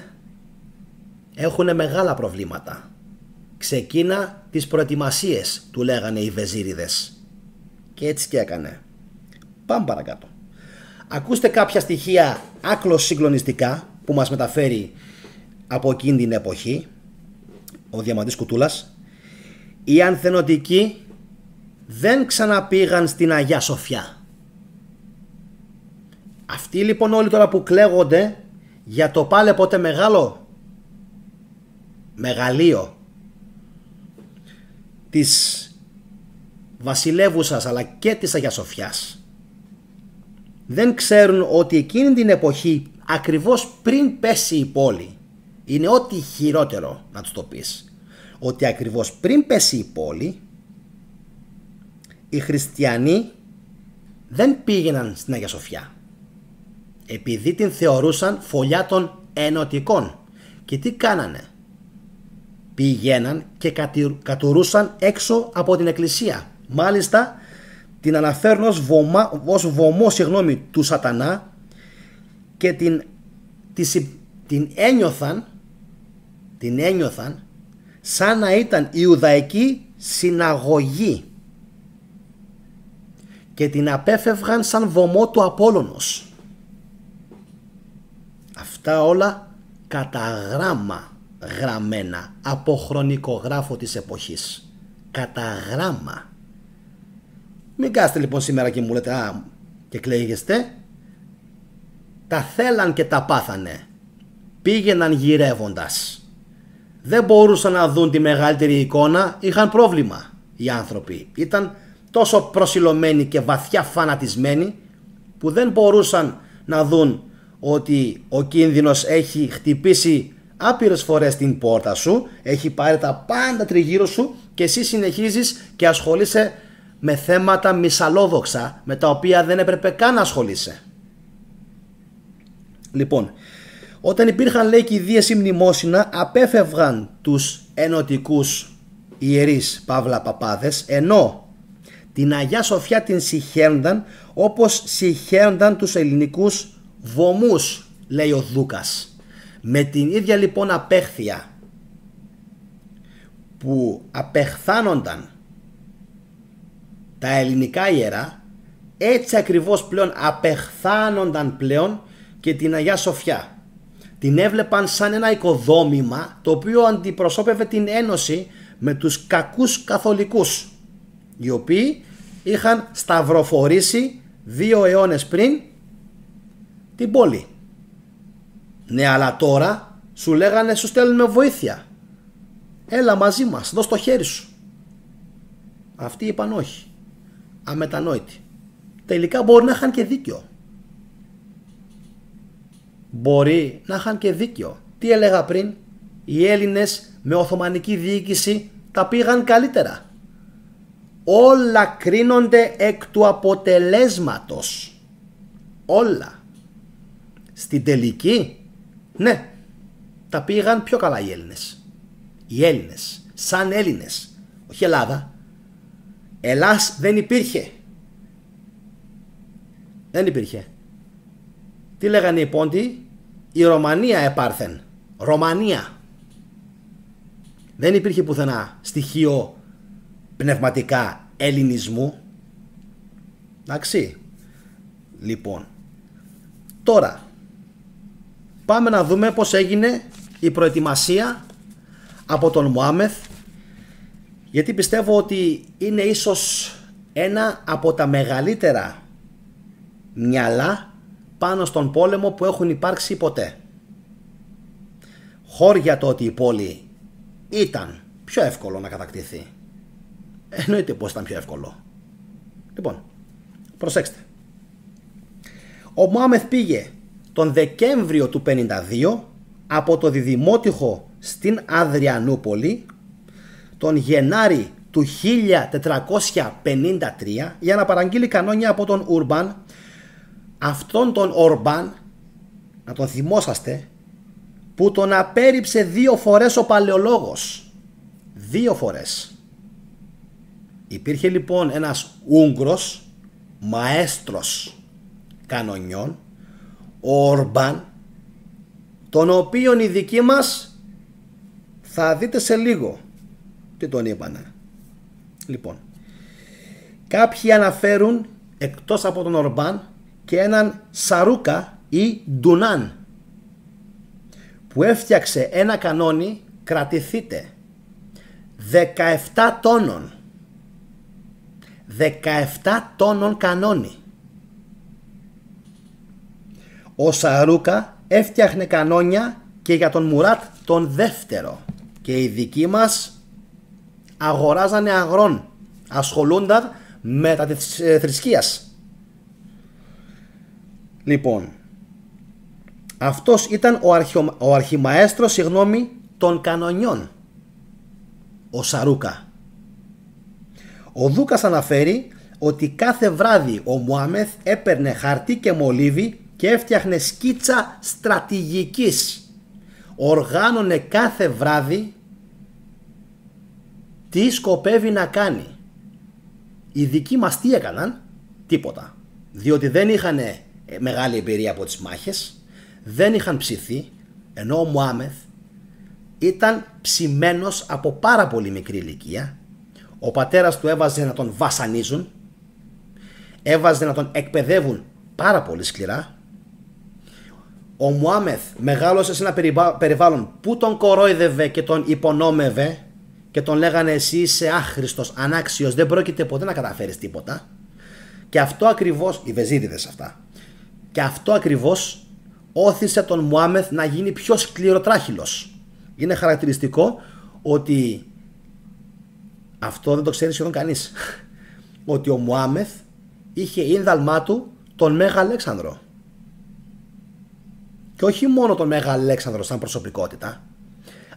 έχουν μεγάλα προβλήματα. Ξεκίνα τις προετοιμασίες, του λέγανε οι βεζίριδες. Και έτσι και έκανε. Πάμε παρακάτω. Ακούστε κάποια στοιχεία άκρως συγκλονιστικά που μας μεταφέρει από εκείνη την εποχή ο Διαμαντής Κουτούλας. Οι ανθενωτικοί δεν ξαναπήγαν στην Αγία Σοφιά. Αυτοί λοιπόν όλοι τώρα που κλαίγονται για το πάλε ποτέ μεγαλείο της βασιλεύουσας αλλά και της Αγίας Σοφιάς, δεν ξέρουν ότι εκείνη την εποχή, ακριβώς πριν πέσει η πόλη, είναι ό,τι χειρότερο να τους το πεις, ότι ακριβώς πριν πέσει η πόλη, οι χριστιανοί δεν πήγαιναν στην Αγία Σοφιά, επειδή την θεωρούσαν φωλιά των ενωτικών. Και τι κάνανε? πηγαίναν και κατουρούσαν έξω από την εκκλησία. Μάλιστα την αναφέρουν ως βωμό του σατανά και την ένιωθαν σαν να ήταν Ιουδαϊκή συναγωγή και την απέφευγαν σαν βωμό του Απόλλωνος. Αυτά όλα κατά γράμμα γραμμένα από χρονικογράφο της εποχής. Κατά γράμμα. Μην κάθετε λοιπόν σήμερα και μου λέτε και κλαίγεστε. Τα θέλαν και τα πάθανε. Πήγαιναν γυρεύοντας. Δεν μπορούσαν να δουν τη μεγαλύτερη εικόνα. Είχαν πρόβλημα οι άνθρωποι. Ήταν τόσο προσιλωμένοι και βαθιά φανατισμένοι που δεν μπορούσαν να δουν ότι ο κίνδυνος έχει χτυπήσει άπειρες φορές την πόρτα σου, έχει πάρει τα πάντα τριγύρω σου και εσύ συνεχίζεις και ασχολείσαι με θέματα μυσαλόδοξα με τα οποία δεν έπρεπε καν να ασχολείσαι. Λοιπόν, όταν υπήρχαν λέει κηδείες ή μνημόσυνα, απέφευγαν τους ενωτικούς ιερείς παύλα παπάδες, ενώ την Αγιά Σοφιά την συχαίνονταν όπως συχαίνονταν τους ελληνικούς βωμούς, λέει ο Δούκας. Με την ίδια λοιπόν απέχθεια που απεχθάνονταν τα ελληνικά ιερά, έτσι ακριβώς πλέον απεχθάνονταν πλέον και την Αγιά Σοφιά. Την έβλεπαν σαν ένα οικοδόμημα το οποίο αντιπροσώπευε την ένωση με τους κακούς καθολικούς, οι οποίοι είχαν σταυροφορήσει 2 αιώνες πριν την πόλη. Ναι, αλλά τώρα σου λέγανε σου στέλνουμε βοήθεια. Έλα μαζί μας, δώσ' το χέρι σου. Αυτοί είπαν όχι. Αμετανόητοι. Τελικά μπορεί να είχαν και δίκιο. Μπορεί να είχαν και δίκιο. Τι έλεγα πριν? Οι Έλληνες με Οθωμανική διοίκηση τα πήγαν καλύτερα. Όλα κρίνονται εκ του αποτελέσματος. Όλα. Στην τελική, ναι, τα πήγαν πιο καλά οι Έλληνες. Οι Έλληνες, σαν Έλληνες, όχι Ελλάδα. Ελλάς δεν υπήρχε. Δεν υπήρχε. Τι λέγανε οι Πόντιοι? Η Ρωμανία επάρθεν. Ρωμανία. Δεν υπήρχε πουθενά στοιχείο πνευματικά ελληνισμού. Εντάξει. Λοιπόν, τώρα πάμε να δούμε πως έγινε η προετοιμασία από τον Μωάμεθ, γιατί πιστεύω ότι είναι ίσως ένα από τα μεγαλύτερα μυαλά πάνω στον πόλεμο που έχουν υπάρξει ποτέ. Χώρια το ότι η πόλη ήταν πιο εύκολο να κατακτηθεί. Εννοείται πως ήταν πιο εύκολο. Λοιπόν, προσέξτε. Ο Μωάμεθ πήγε τον Δεκέμβριο του 52 από το Διδημότυχο στην Αδριανούπολη, τον Γενάρη του 1453 για να παραγγείλει κανόνια από τον Ουρμπάν. Αυτόν τον Ορμπάν, να τον θυμόσαστε, που τον απέρριψε 2 φορές ο Παλαιολόγος. 2 φορές. Υπήρχε λοιπόν ένας Ούγγρος μαέστρος κανονιών, ο Ορμπάν, τον οποίον οι δικοί μας θα δείτε σε λίγο τι τον είπανε. Λοιπόν, κάποιοι αναφέρουν εκτός από τον Ορμπάν και έναν Σαρούκα ή Ντουνάν που έφτιαξε ένα κανόνι, κρατηθείτε, 17 τόνων. 17 τόνων κανόνι. Ο Σαρούκα έφτιαχνε κανόνια και για τον Μουράτ τον δεύτερο και οι δικοί μας αγοράζανε αγρών, ασχολούνταν με τα της θρησκείας. Λοιπόν, αυτός ήταν ο αρχιμαέστρος των κανονιών, ο Σαρούκα. Ο Δούκας αναφέρει ότι κάθε βράδυ ο Μωάμεθ έπαιρνε χαρτί και μολύβι και έφτιαχνε σκίτσα στρατηγικής. Οργάνωνε κάθε βράδυ τι σκοπεύει να κάνει. Οι δικοί μας τι έκαναν? Τίποτα. Διότι δεν είχαν μεγάλη εμπειρία από τις μάχες, δεν είχαν ψηθεί, ενώ ο Μωάμεθ ήταν ψημένος από πάρα πολύ μικρή ηλικία. Ο πατέρας του έβαζε να τον βασανίζουν, έβαζε να τον εκπαιδεύουν πάρα πολύ σκληρά. Ο Μωάμεθ μεγάλωσε σε ένα περιβάλλον που τον κορόιδευε και τον υπονόμευε και τον λέγανε εσύ είσαι άχρηστος, ανάξιος, δεν πρόκειται ποτέ να καταφέρεις τίποτα. Και αυτό ακριβώς, οι Βεζίριδες αυτά, και αυτό ακριβώς όθησε τον Μωάμεθ να γίνει πιο σκληροτράχυλος. Είναι χαρακτηριστικό ότι αυτό δεν το ξέρει σχεδόν κανείς, ότι ο Μωάμεθ είχε ίνδαλμά του τον Μέγα Αλέξανδρο. Και όχι μόνο τον Μέγα Αλέξανδρο σαν προσωπικότητα,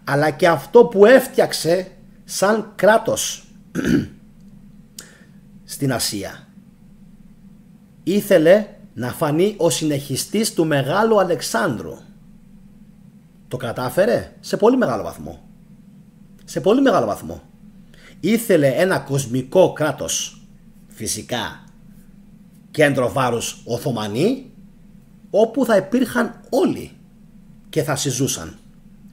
αλλά και αυτό που έφτιαξε σαν κράτος στην Ασία. Ήθελε να φανεί ο συνεχιστής του Μεγάλου Αλεξάνδρου. Το κατάφερε σε πολύ μεγάλο βαθμό. Σε πολύ μεγάλο βαθμό. Ήθελε ένα κοσμικό κράτος, φυσικά κέντρο βάρους Οθωμανί, όπου θα υπήρχαν όλοι και θα συζούσαν.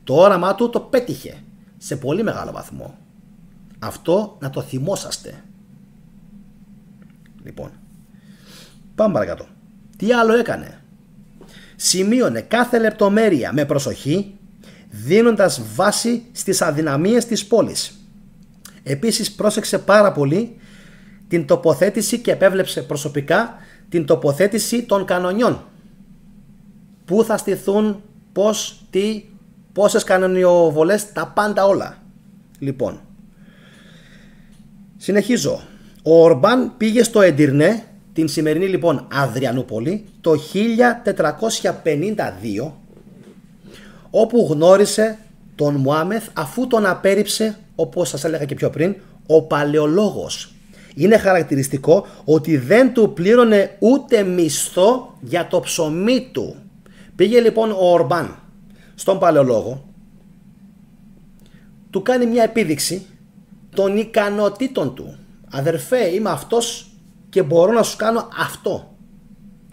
Το όραμά του το πέτυχε σε πολύ μεγάλο βαθμό. Αυτό να το θυμόσαστε. Λοιπόν, πάμε παρακάτω. Τι άλλο έκανε? Σημείωνε κάθε λεπτομέρεια με προσοχή, δίνοντας βάση στις αδυναμίες της πόλης. Επίσης πρόσεξε πάρα πολύ την τοποθέτηση και επέβλεψε προσωπικά την τοποθέτηση των κανονιών. Πού θα στηθούν, πώς, τι, πόσες κανονιοβολές, τα πάντα όλα. Λοιπόν, συνεχίζω. Ο Ορμπάν πήγε στο Εντυρνέ, την σημερινή λοιπόν Αδριανούπολη, το 1452, όπου γνώρισε τον Μωάμεθ αφού τον απέρριψε, όπως σας έλεγα και πιο πριν, ο Παλαιολόγος. Είναι χαρακτηριστικό ότι δεν του πλήρωνε ούτε μισθό για το ψωμί του. Πήγε λοιπόν ο Ορμπάν στον Παλαιολόγο, του κάνει μια επίδειξη των ικανοτήτων του. Αδερφέ, είμαι αυτός και μπορώ να σου κάνω αυτό.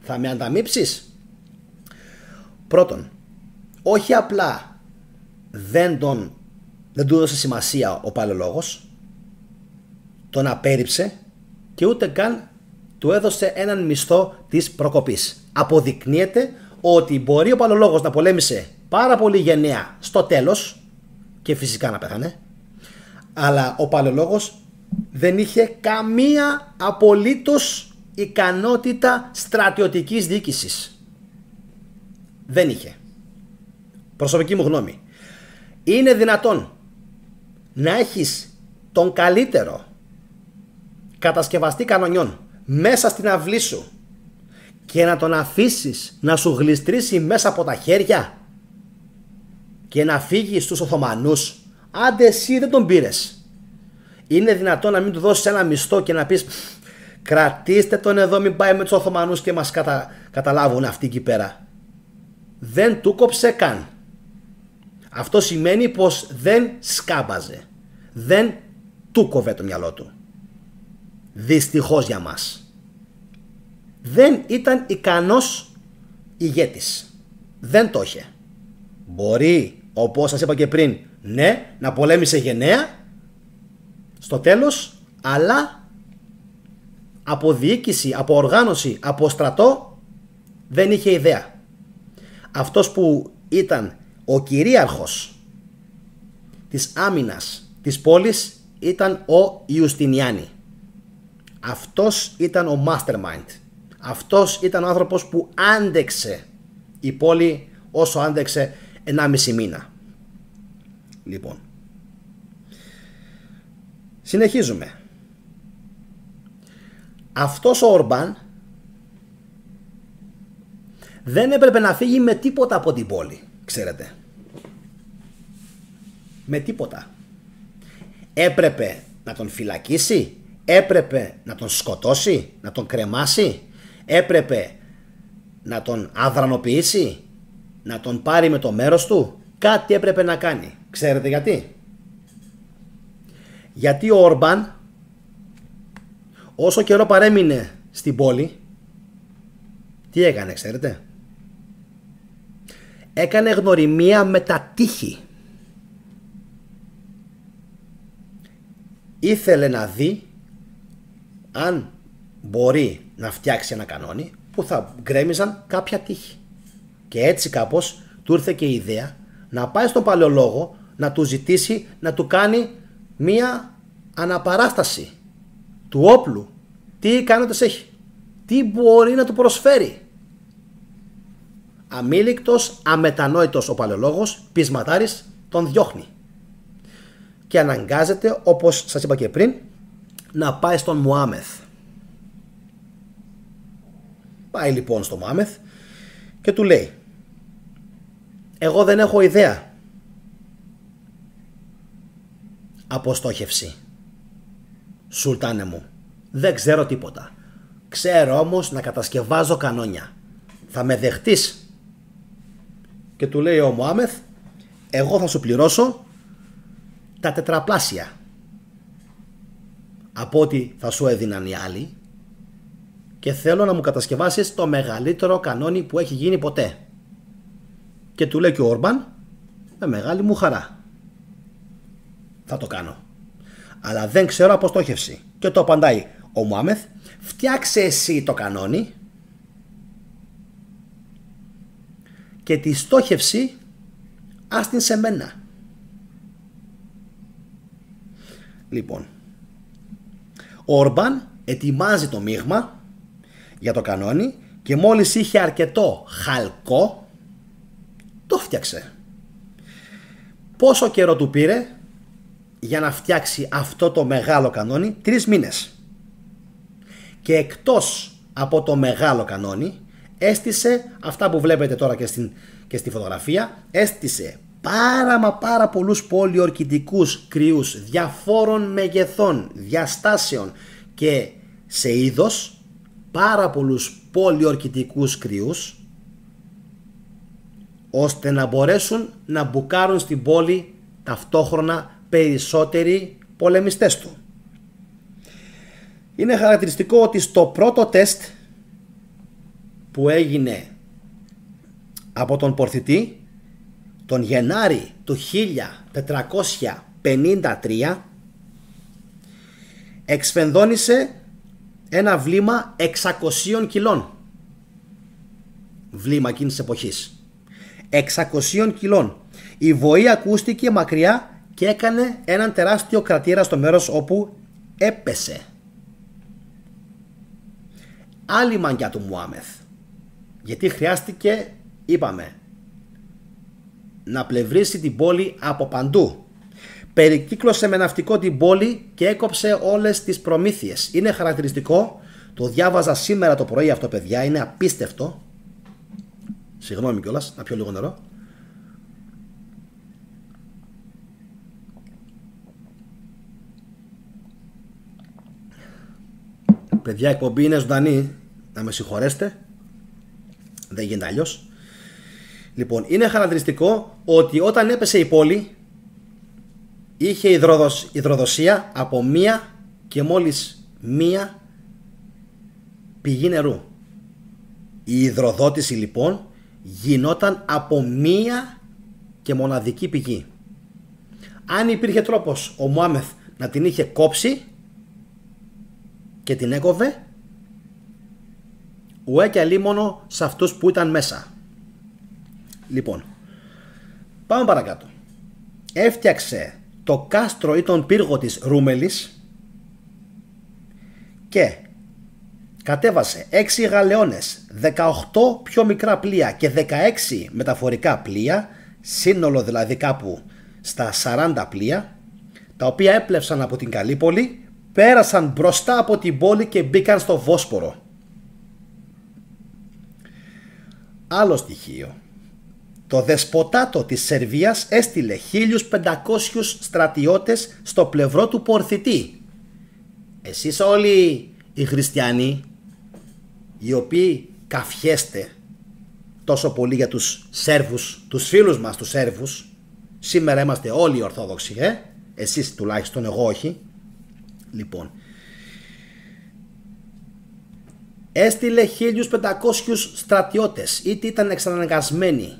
Θα με ανταμείψεις? Πρώτον, όχι απλά δεν του έδωσε σημασία ο Παλαιολόγος, τον απέρριψε και ούτε καν του έδωσε έναν μισθό της προκοπής. Αποδεικνύεται ότι μπορεί ο Παλαιολόγος να πολέμησε πάρα πολύ γενναία στο τέλος και φυσικά να πέθανε, αλλά ο Παλαιολόγος δεν είχε καμία απολύτως ικανότητα στρατιωτικής διοίκησης. Δεν είχε. Προσωπική μου γνώμη. Είναι δυνατόν να έχεις τον καλύτερο κατασκευαστή κανονιών μέσα στην αυλή σου και να τον αφήσεις να σου γλιστρήσει μέσα από τα χέρια και να φύγει στους Οθωμανούς? Άντε εσύ δεν τον πήρες. Είναι δυνατόν να μην του δώσεις ένα μισθό και να πεις κρατήστε τον εδώ, μην πάει με τους Οθωμανούς και μας καταλάβουν αυτοί εκεί πέρα? Δεν του κόψε καν. Αυτό σημαίνει πως δεν σκάμπαζε. Δεν του κόβε το μυαλό του. Δυστυχώς για μας. Δεν ήταν ικανός ηγέτης. Δεν το είχε. Μπορεί, όπως σας είπα και πριν, ναι, να πολέμησε γενναία στο τέλος, αλλά από διοίκηση, από οργάνωση, από στρατό δεν είχε ιδέα. Αυτός που ήταν ο κυρίαρχος της άμυνας της πόλης ήταν ο Ιουστινιάνη. Αυτός ήταν ο mastermind. Αυτός ήταν ο άνθρωπος που άντεξε η πόλη όσο άντεξε 1,5 μήνα. Λοιπόν, συνεχίζουμε. Αυτός ο Ορμπάν δεν έπρεπε να φύγει με τίποτα από την πόλη, ξέρετε. Με τίποτα. Έπρεπε να τον φυλακίσει, έπρεπε να τον σκοτώσει, να τον κρεμάσει, έπρεπε να τον αδρανοποιήσει, να τον πάρει με το μέρος του. Κάτι έπρεπε να κάνει. Ξέρετε γιατί? Γιατί ο Ορμπάν, όσο καιρό παρέμεινε στην πόλη, τι έκανε, ξέρετε? Έκανε γνωριμία με τα τείχη. Ήθελε να δει αν μπορεί να φτιάξει ένα κανόνι που θα γκρέμιζαν κάποια τείχη. Και έτσι κάπως του ήρθε και η ιδέα να πάει στον παλαιολόγο να του ζητήσει να του κάνει μία αναπαράσταση του όπλου. Τι ικανότητες έχει, τι μπορεί να του προσφέρει. Αμήλικτος, αμετανόητος ο παλαιολόγος, πεισματάρης, τον διώχνει. Και αναγκάζεται, όπως σας είπα και πριν, να πάει στον Μωάμεθ. Πάει λοιπόν στον Μωάμεθ και του λέει: εγώ δεν έχω ιδέα από στόχευση, Σουλτάνε μου. Δεν ξέρω τίποτα. Ξέρω όμως να κατασκευάζω κανόνια. Θα με δεχτείς? Και του λέει ο Μωάμεθ: εγώ θα σου πληρώσω τα τετραπλάσια από ό,τι θα σου έδιναν οι άλλοι και θέλω να μου κατασκευάσεις το μεγαλύτερο κανόνι που έχει γίνει ποτέ. Και του λέει και ο Ορμπάν: με μεγάλη μου χαρά θα το κάνω, αλλά δεν ξέρω από στόχευση. Και το απαντάει ο Μωάμεθ: φτιάξε εσύ το κανόνι και τη στόχευση ας την σε μένα. Λοιπόν, ο Ορμπάν ετοιμάζει το μείγμα για το κανόνι και μόλις είχε αρκετό χαλκό το φτιάξε. Πόσο καιρό του πήρε για να φτιάξει αυτό το μεγάλο κανόνι? 3 μήνες. Και εκτός από το μεγάλο κανόνι έστησε αυτά που βλέπετε τώρα και στη φωτογραφία. Έστησε πάρα πολλούς πολιορκητικούς κρυούς διαφόρων μεγεθών, διαστάσεων και σε είδος, πάρα πολλούς πολιορκητικούς κρυούς, ώστε να μπορέσουν να μπουκάρουν στην πόλη ταυτόχρονα περισσότεροι πολεμιστές του. Είναι χαρακτηριστικό ότι στο πρώτο τεστ που έγινε από τον Πορθητή τον Γενάρη του 1453 εξφενδώνησε ένα βλήμα 600 κιλών. Βλήμα εκείνης της εποχής. 600 κιλών. Η βοή ακούστηκε μακριά και έκανε έναν τεράστιο κρατήρα στο μέρος όπου έπεσε. Άλλη μαγκιά του Μωάμεθ. Γιατί χρειάστηκε, είπαμε, να πλευρίσει την πόλη από παντού. Περικύκλωσε με ναυτικό την πόλη και έκοψε όλες τις προμήθειες. Είναι χαρακτηριστικό, το διάβαζα σήμερα το πρωί αυτό, παιδιά, είναι απίστευτο. Συγγνώμη κιόλας, να πιω λίγο νερό. Παιδιά, εκπομπή είναι ζωντανή, να με συγχωρέσετε, δεν γίνεται αλλιώς. Λοιπόν, είναι χαρακτηριστικό ότι όταν έπεσε η πόλη είχε υδροδοσία από μία και μόλις μία πηγή νερού. Η υδροδότηση λοιπόν γινόταν από μία και μοναδική πηγή. Αν υπήρχε τρόπος ο Μωάμεθ να την είχε κόψει και την έκοβε, ουέ και αλίμονο σε αυτούς που ήταν μέσα. Λοιπόν, πάμε παρακάτω. Έφτιαξε το κάστρο ή τον πύργο της Ρούμελης και κατέβασε 6 γαλεώνες, 18 πιο μικρά πλοία και 16 μεταφορικά πλοία, σύνολο δηλαδή κάπου στα 40 πλοία, τα οποία έπλευσαν από την Καλύπολη, πέρασαν μπροστά από την πόλη και μπήκαν στο Βόσπορο. Άλλο στοιχείο. Το δεσποτάτο της Σερβίας έστειλε 1500 στρατιώτες στο πλευρό του Πορθητή. Εσείς όλοι οι χριστιανοί, οι οποίοι καφιέστε τόσο πολύ για τους Σέρβους, τους φίλους μας τους Σέρβους, σήμερα είμαστε όλοι οι Ορθόδοξοι, Εσείς τουλάχιστον, εγώ όχι. Λοιπόν, έστειλε 1500 στρατιώτες, είτε ήταν εξαναγκασμένοι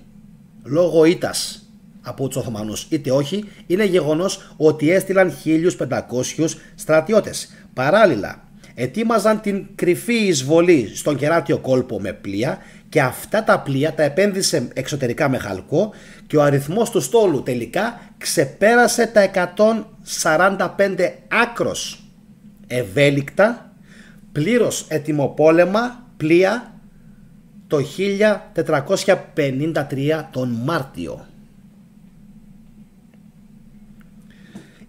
λόγω ήττας από τους Οθωμανούς είτε όχι. Είναι γεγονός ότι έστειλαν 1500 στρατιώτες. Παράλληλα ετοίμαζαν την κρυφή εισβολή στον κεράτιο κόλπο με πλοία, και αυτά τα πλοία τα επένδυσε εξωτερικά με χαλκό, και ο αριθμός του στόλου τελικά ξεπέρασε τα 145 άκρος ευέλικτα, πλήρως ετοιμοπόλεμα πλοία το 1453 τον Μάρτιο.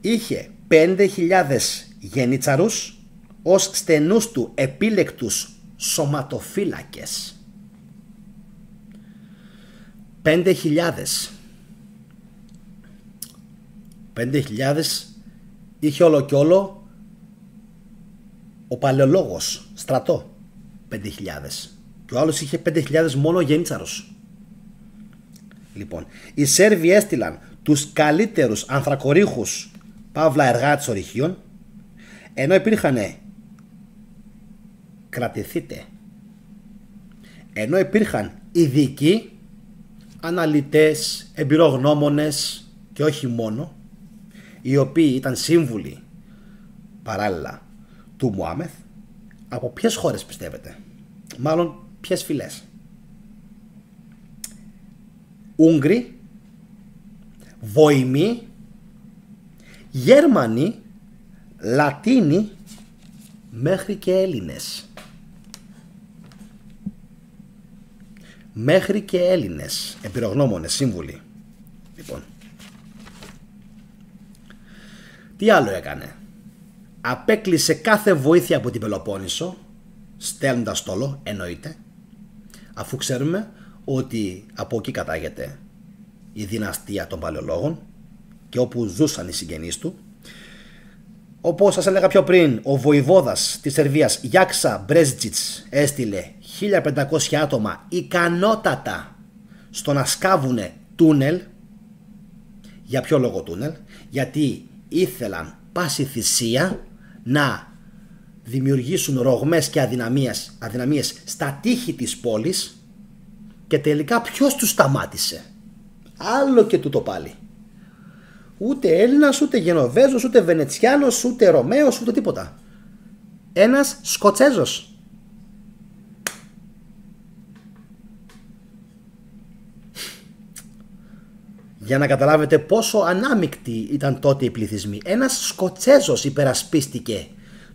Είχε 5.000 γενίτσαρους ως στενούς του επίλεκτους σωματοφύλακες. 5.000 είχε όλο κι όλο ο παλαιολόγος στρατό. 5.000 και ο άλλος είχε 5.000 μόνο γενίτσαρους. Λοιπόν, οι Σέρβοι έστειλαν τους καλύτερους ανθρακορίχους παύλα εργάτες ορυχείων, ενώ υπήρχαν ενώ υπήρχαν ειδικοί, αναλυτές, εμπειρογνώμονες και όχι μόνο, οι οποίοι ήταν σύμβουλοι παράλληλα του Μωάμεθ. Από ποιες χώρες πιστεύετε? Μάλλον ποιες φυλές? Ούγγροι, Βοημοί, Γερμανοί, Λατίνοι, μέχρι και Έλληνες. Μέχρι και Έλληνες εμπειρογνώμονες, σύμβουλοι. Λοιπόν, τι άλλο έκανε? Απέκλεισε κάθε βοήθεια από την Πελοπόννησο, στέλνοντας στόλο, εννοείται, αφού ξέρουμε ότι από εκεί κατάγεται η δυναστεία των Παλαιολόγων και όπου ζούσαν οι συγγενείς του. Όπως σας έλεγα πιο πριν, ο βοηβόδας της Σερβίας Γιάξα Μπρέζτζιτς έστειλε 1500 άτομα ικανότατα στο να σκάβουνε τούνελ. Για ποιο λόγο τούνελ? Γιατί ήθελαν πάση θυσία να δημιουργήσουν ρογμές και αδυναμίες στα τείχη της πόλης, και τελικά ποιος τους σταμάτησε? Άλλο και τούτο πάλι. Ούτε Έλληνας, ούτε Γενοβέζος, ούτε Βενετσιάνος, ούτε Ρωμαίος, ούτε τίποτα. Ένας Σκοτσέζος. Για να καταλάβετε πόσο ανάμεικτοι ήταν τότε οι πληθυσμοί. Ένας Σκοτσέζος υπερασπίστηκε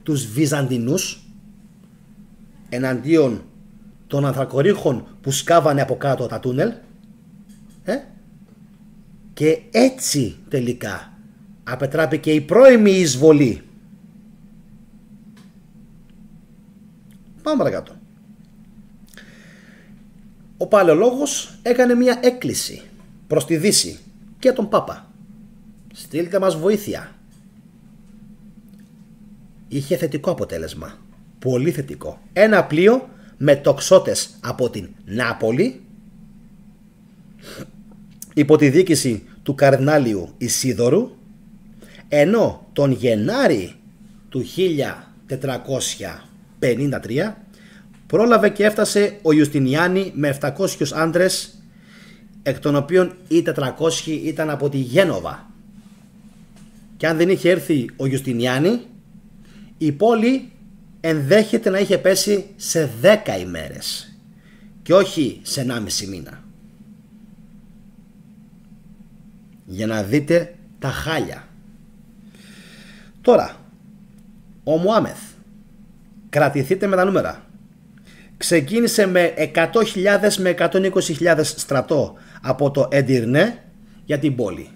τους Βυζαντινούς εναντίον των ανθρακορίχων που σκάβανε από κάτω τα τούνελ, και έτσι τελικά απετράπηκε η πρώιμη εισβολή. Πάμε παρακάτω. Ο Παλαιολόγος έκανε μια έκκληση προς τη Δύση και τον Πάπα. Στείλτε μας βοήθεια. Είχε θετικό αποτέλεσμα. Πολύ θετικό. Ένα πλοίο με τοξότες από την Νάπολη, υπό τη διοίκηση του καρδινάλιου Ισίδωρου, ενώ τον Γενάρη του 1453 πρόλαβε και έφτασε ο Ιουστινιάνη με 700 άντρες, εκ των οποίων οι 400 ήταν από τη Γένοβα. Και αν δεν είχε έρθει ο Ιουστινιάνη, η πόλη ενδέχεται να είχε πέσει σε 10 ημέρες και όχι σε 1,5 μήνα. Για να δείτε τα χάλια. Τώρα, ο Μωάμεθ, κρατηθείτε με τα νούμερα, ξεκίνησε με 100.000 με 120.000 στρατό από το Εντυρνέ για την πόλη.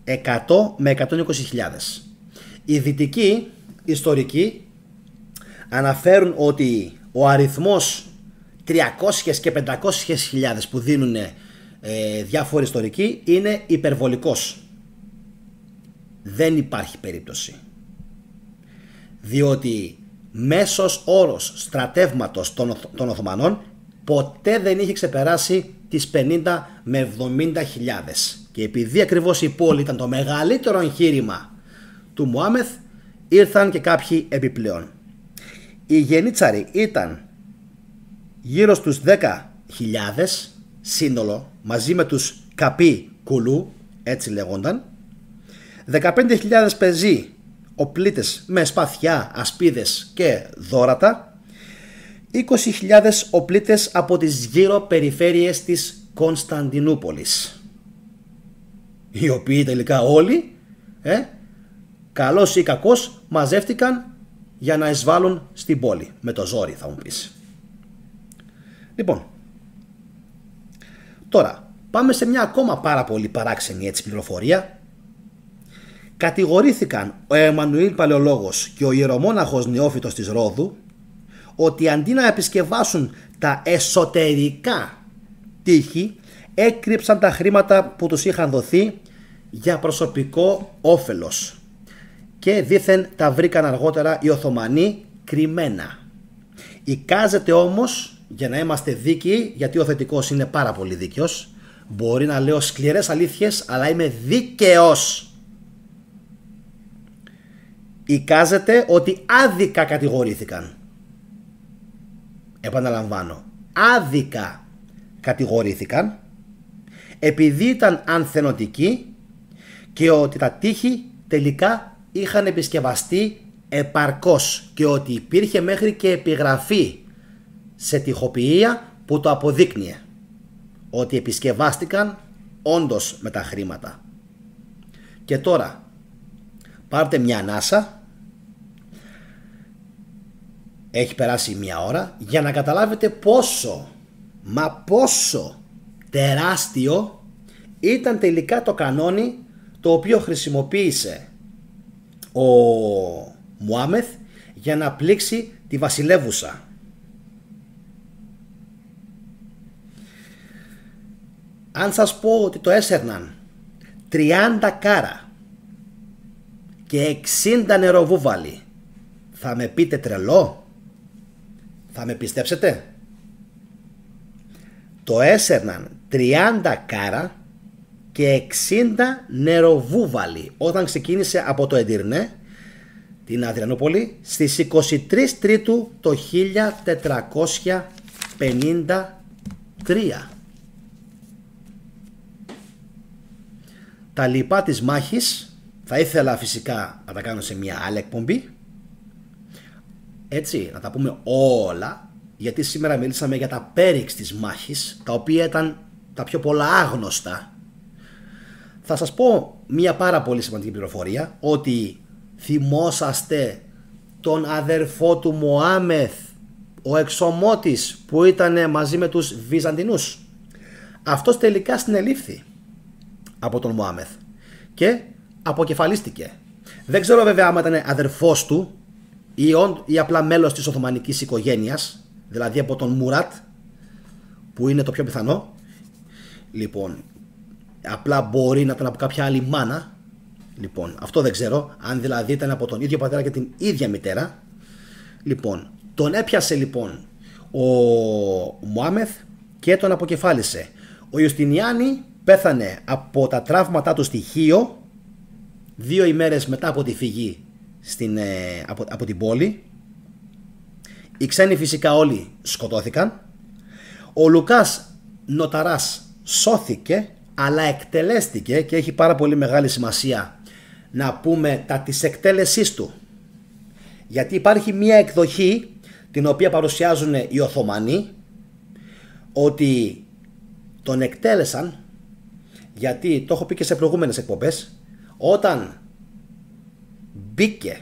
100 με 120.000. Οι δυτικοί ιστορικοί αναφέρουν ότι ο αριθμός 300 και 500.000 που δίνουν διάφοροι ιστορικοί είναι υπερβολικός. Δεν υπάρχει περίπτωση, διότι μέσος όρος στρατεύματος των Οθωμανών ποτέ δεν είχε ξεπεράσει τις 50 με 70.000. Και επειδή ακριβώς η πόλη ήταν το μεγαλύτερο εγχείρημα του Μωάμεθ, ήρθαν και κάποιοι επιπλέον. Οι γενίτσαροι ήταν γύρω στους 10.000 σύνολο, μαζί με τους καπί κουλού, έτσι λέγονταν, 15.000 πεζοί οπλίτες με σπαθιά, ασπίδες και δώρατα, 20.000 οπλίτες από τις γύρω περιφέρειες της Κωνσταντινούπολης, οι οποίοι τελικά όλοι, καλός ή κακός, μαζεύτηκαν για να εισβάλλουν στην πόλη. Με το ζόρι, θα μου πεις. Λοιπόν, τώρα πάμε σε μια ακόμα πάρα πολύ παράξενη έτσι πληροφορία. Κατηγορήθηκαν ο Εμμανουήλ Παλαιολόγος και ο ιερομόναχος Νεόφυτος της Ρόδου ότι αντί να επισκευάσουν τα εσωτερικά τείχη, έκρυψαν τα χρήματα που τους είχαν δοθεί για προσωπικό όφελος και δήθεν τα βρήκαν αργότερα οι Οθωμανοί κρυμμένα. Εικάζεται όμως, για να είμαστε δίκαιοι, γιατί ο θετικός είναι πάρα πολύ δίκαιος, μπορεί να λέω σκληρές αλήθειες, αλλά είμαι δίκαιος. Εικάζεται ότι άδικα κατηγορήθηκαν. Επαναλαμβάνω, άδικα κατηγορήθηκαν επειδή ήταν ανθενωτικοί και ότι τα τείχη τελικά είχαν επισκευαστεί επαρκώς και ότι υπήρχε μέχρι και επιγραφή σε τοιχοποιία που το αποδείκνυε ότι επισκευάστηκαν όντως με τα χρήματα. Και τώρα πάρτε μια ανάσα, έχει περάσει μια ώρα, για να καταλάβετε πόσο, μα πόσο τεράστιο ήταν τελικά το κανόνι το οποίο χρησιμοποίησε ο Μωάμεθ για να πλήξει τη βασιλεύουσα. Αν σας πω ότι το έσερναν 30 κάρα και 60 νεροβούβαλοι, θα με πείτε τρελό? Θα με πιστέψετε? Το έσερναν 30 κάρα και 60 νεροβούβαλοι όταν ξεκίνησε από το Εντυρνέ, την Αδριανούπολη, στις 23 Τρίτου το 1453. Τα λοιπά της μάχης θα ήθελα φυσικά να τα κάνω σε μια άλλη εκπομπή, έτσι, να τα πούμε όλα, γιατί σήμερα μιλήσαμε για τα πέριξ της μάχης, τα οποία ήταν τα πιο πολλά άγνωστα. Θα σας πω μια πάρα πολύ σημαντική πληροφορία, ότι θυμόσαστε τον αδερφό του Μωάμεθ, ο εξομότης που ήταν μαζί με τους Βυζαντινούς? Αυτός τελικά συνελήφθη από τον Μωάμεθ και αποκεφαλίστηκε. Δεν ξέρω βέβαια άμα ήταν αδερφός του ή απλά μέλος της Οθωμανικής οικογένειας, δηλαδή από τον Μουράτ, που είναι το πιο πιθανό. Λοιπόν, απλά μπορεί να ήταν από κάποια άλλη μάνα. Λοιπόν, αυτό δεν ξέρω, αν δηλαδή ήταν από τον ίδιο πατέρα και την ίδια μητέρα. Λοιπόν, τον έπιασε λοιπόν ο Μωάμεθ και τον αποκεφάλισε. Ο Ιουστινιάνη πέθανε από τα τραύματά του στη Χίο 2 ημέρες μετά από τη φυγή από την πόλη. Οι ξένοι φυσικά όλοι σκοτώθηκαν. Ο Λουκάς Νοταράς σώθηκε, αλλά εκτελέστηκε, και έχει πάρα πολύ μεγάλη σημασία να πούμε τα της εκτέλεσής του, γιατί υπάρχει μια εκδοχή την οποία παρουσιάζουν οι Οθωμανοί ότι τον εκτέλεσαν, γιατί το έχω πει και σε προηγούμενες εκπομπές, όταν μπήκε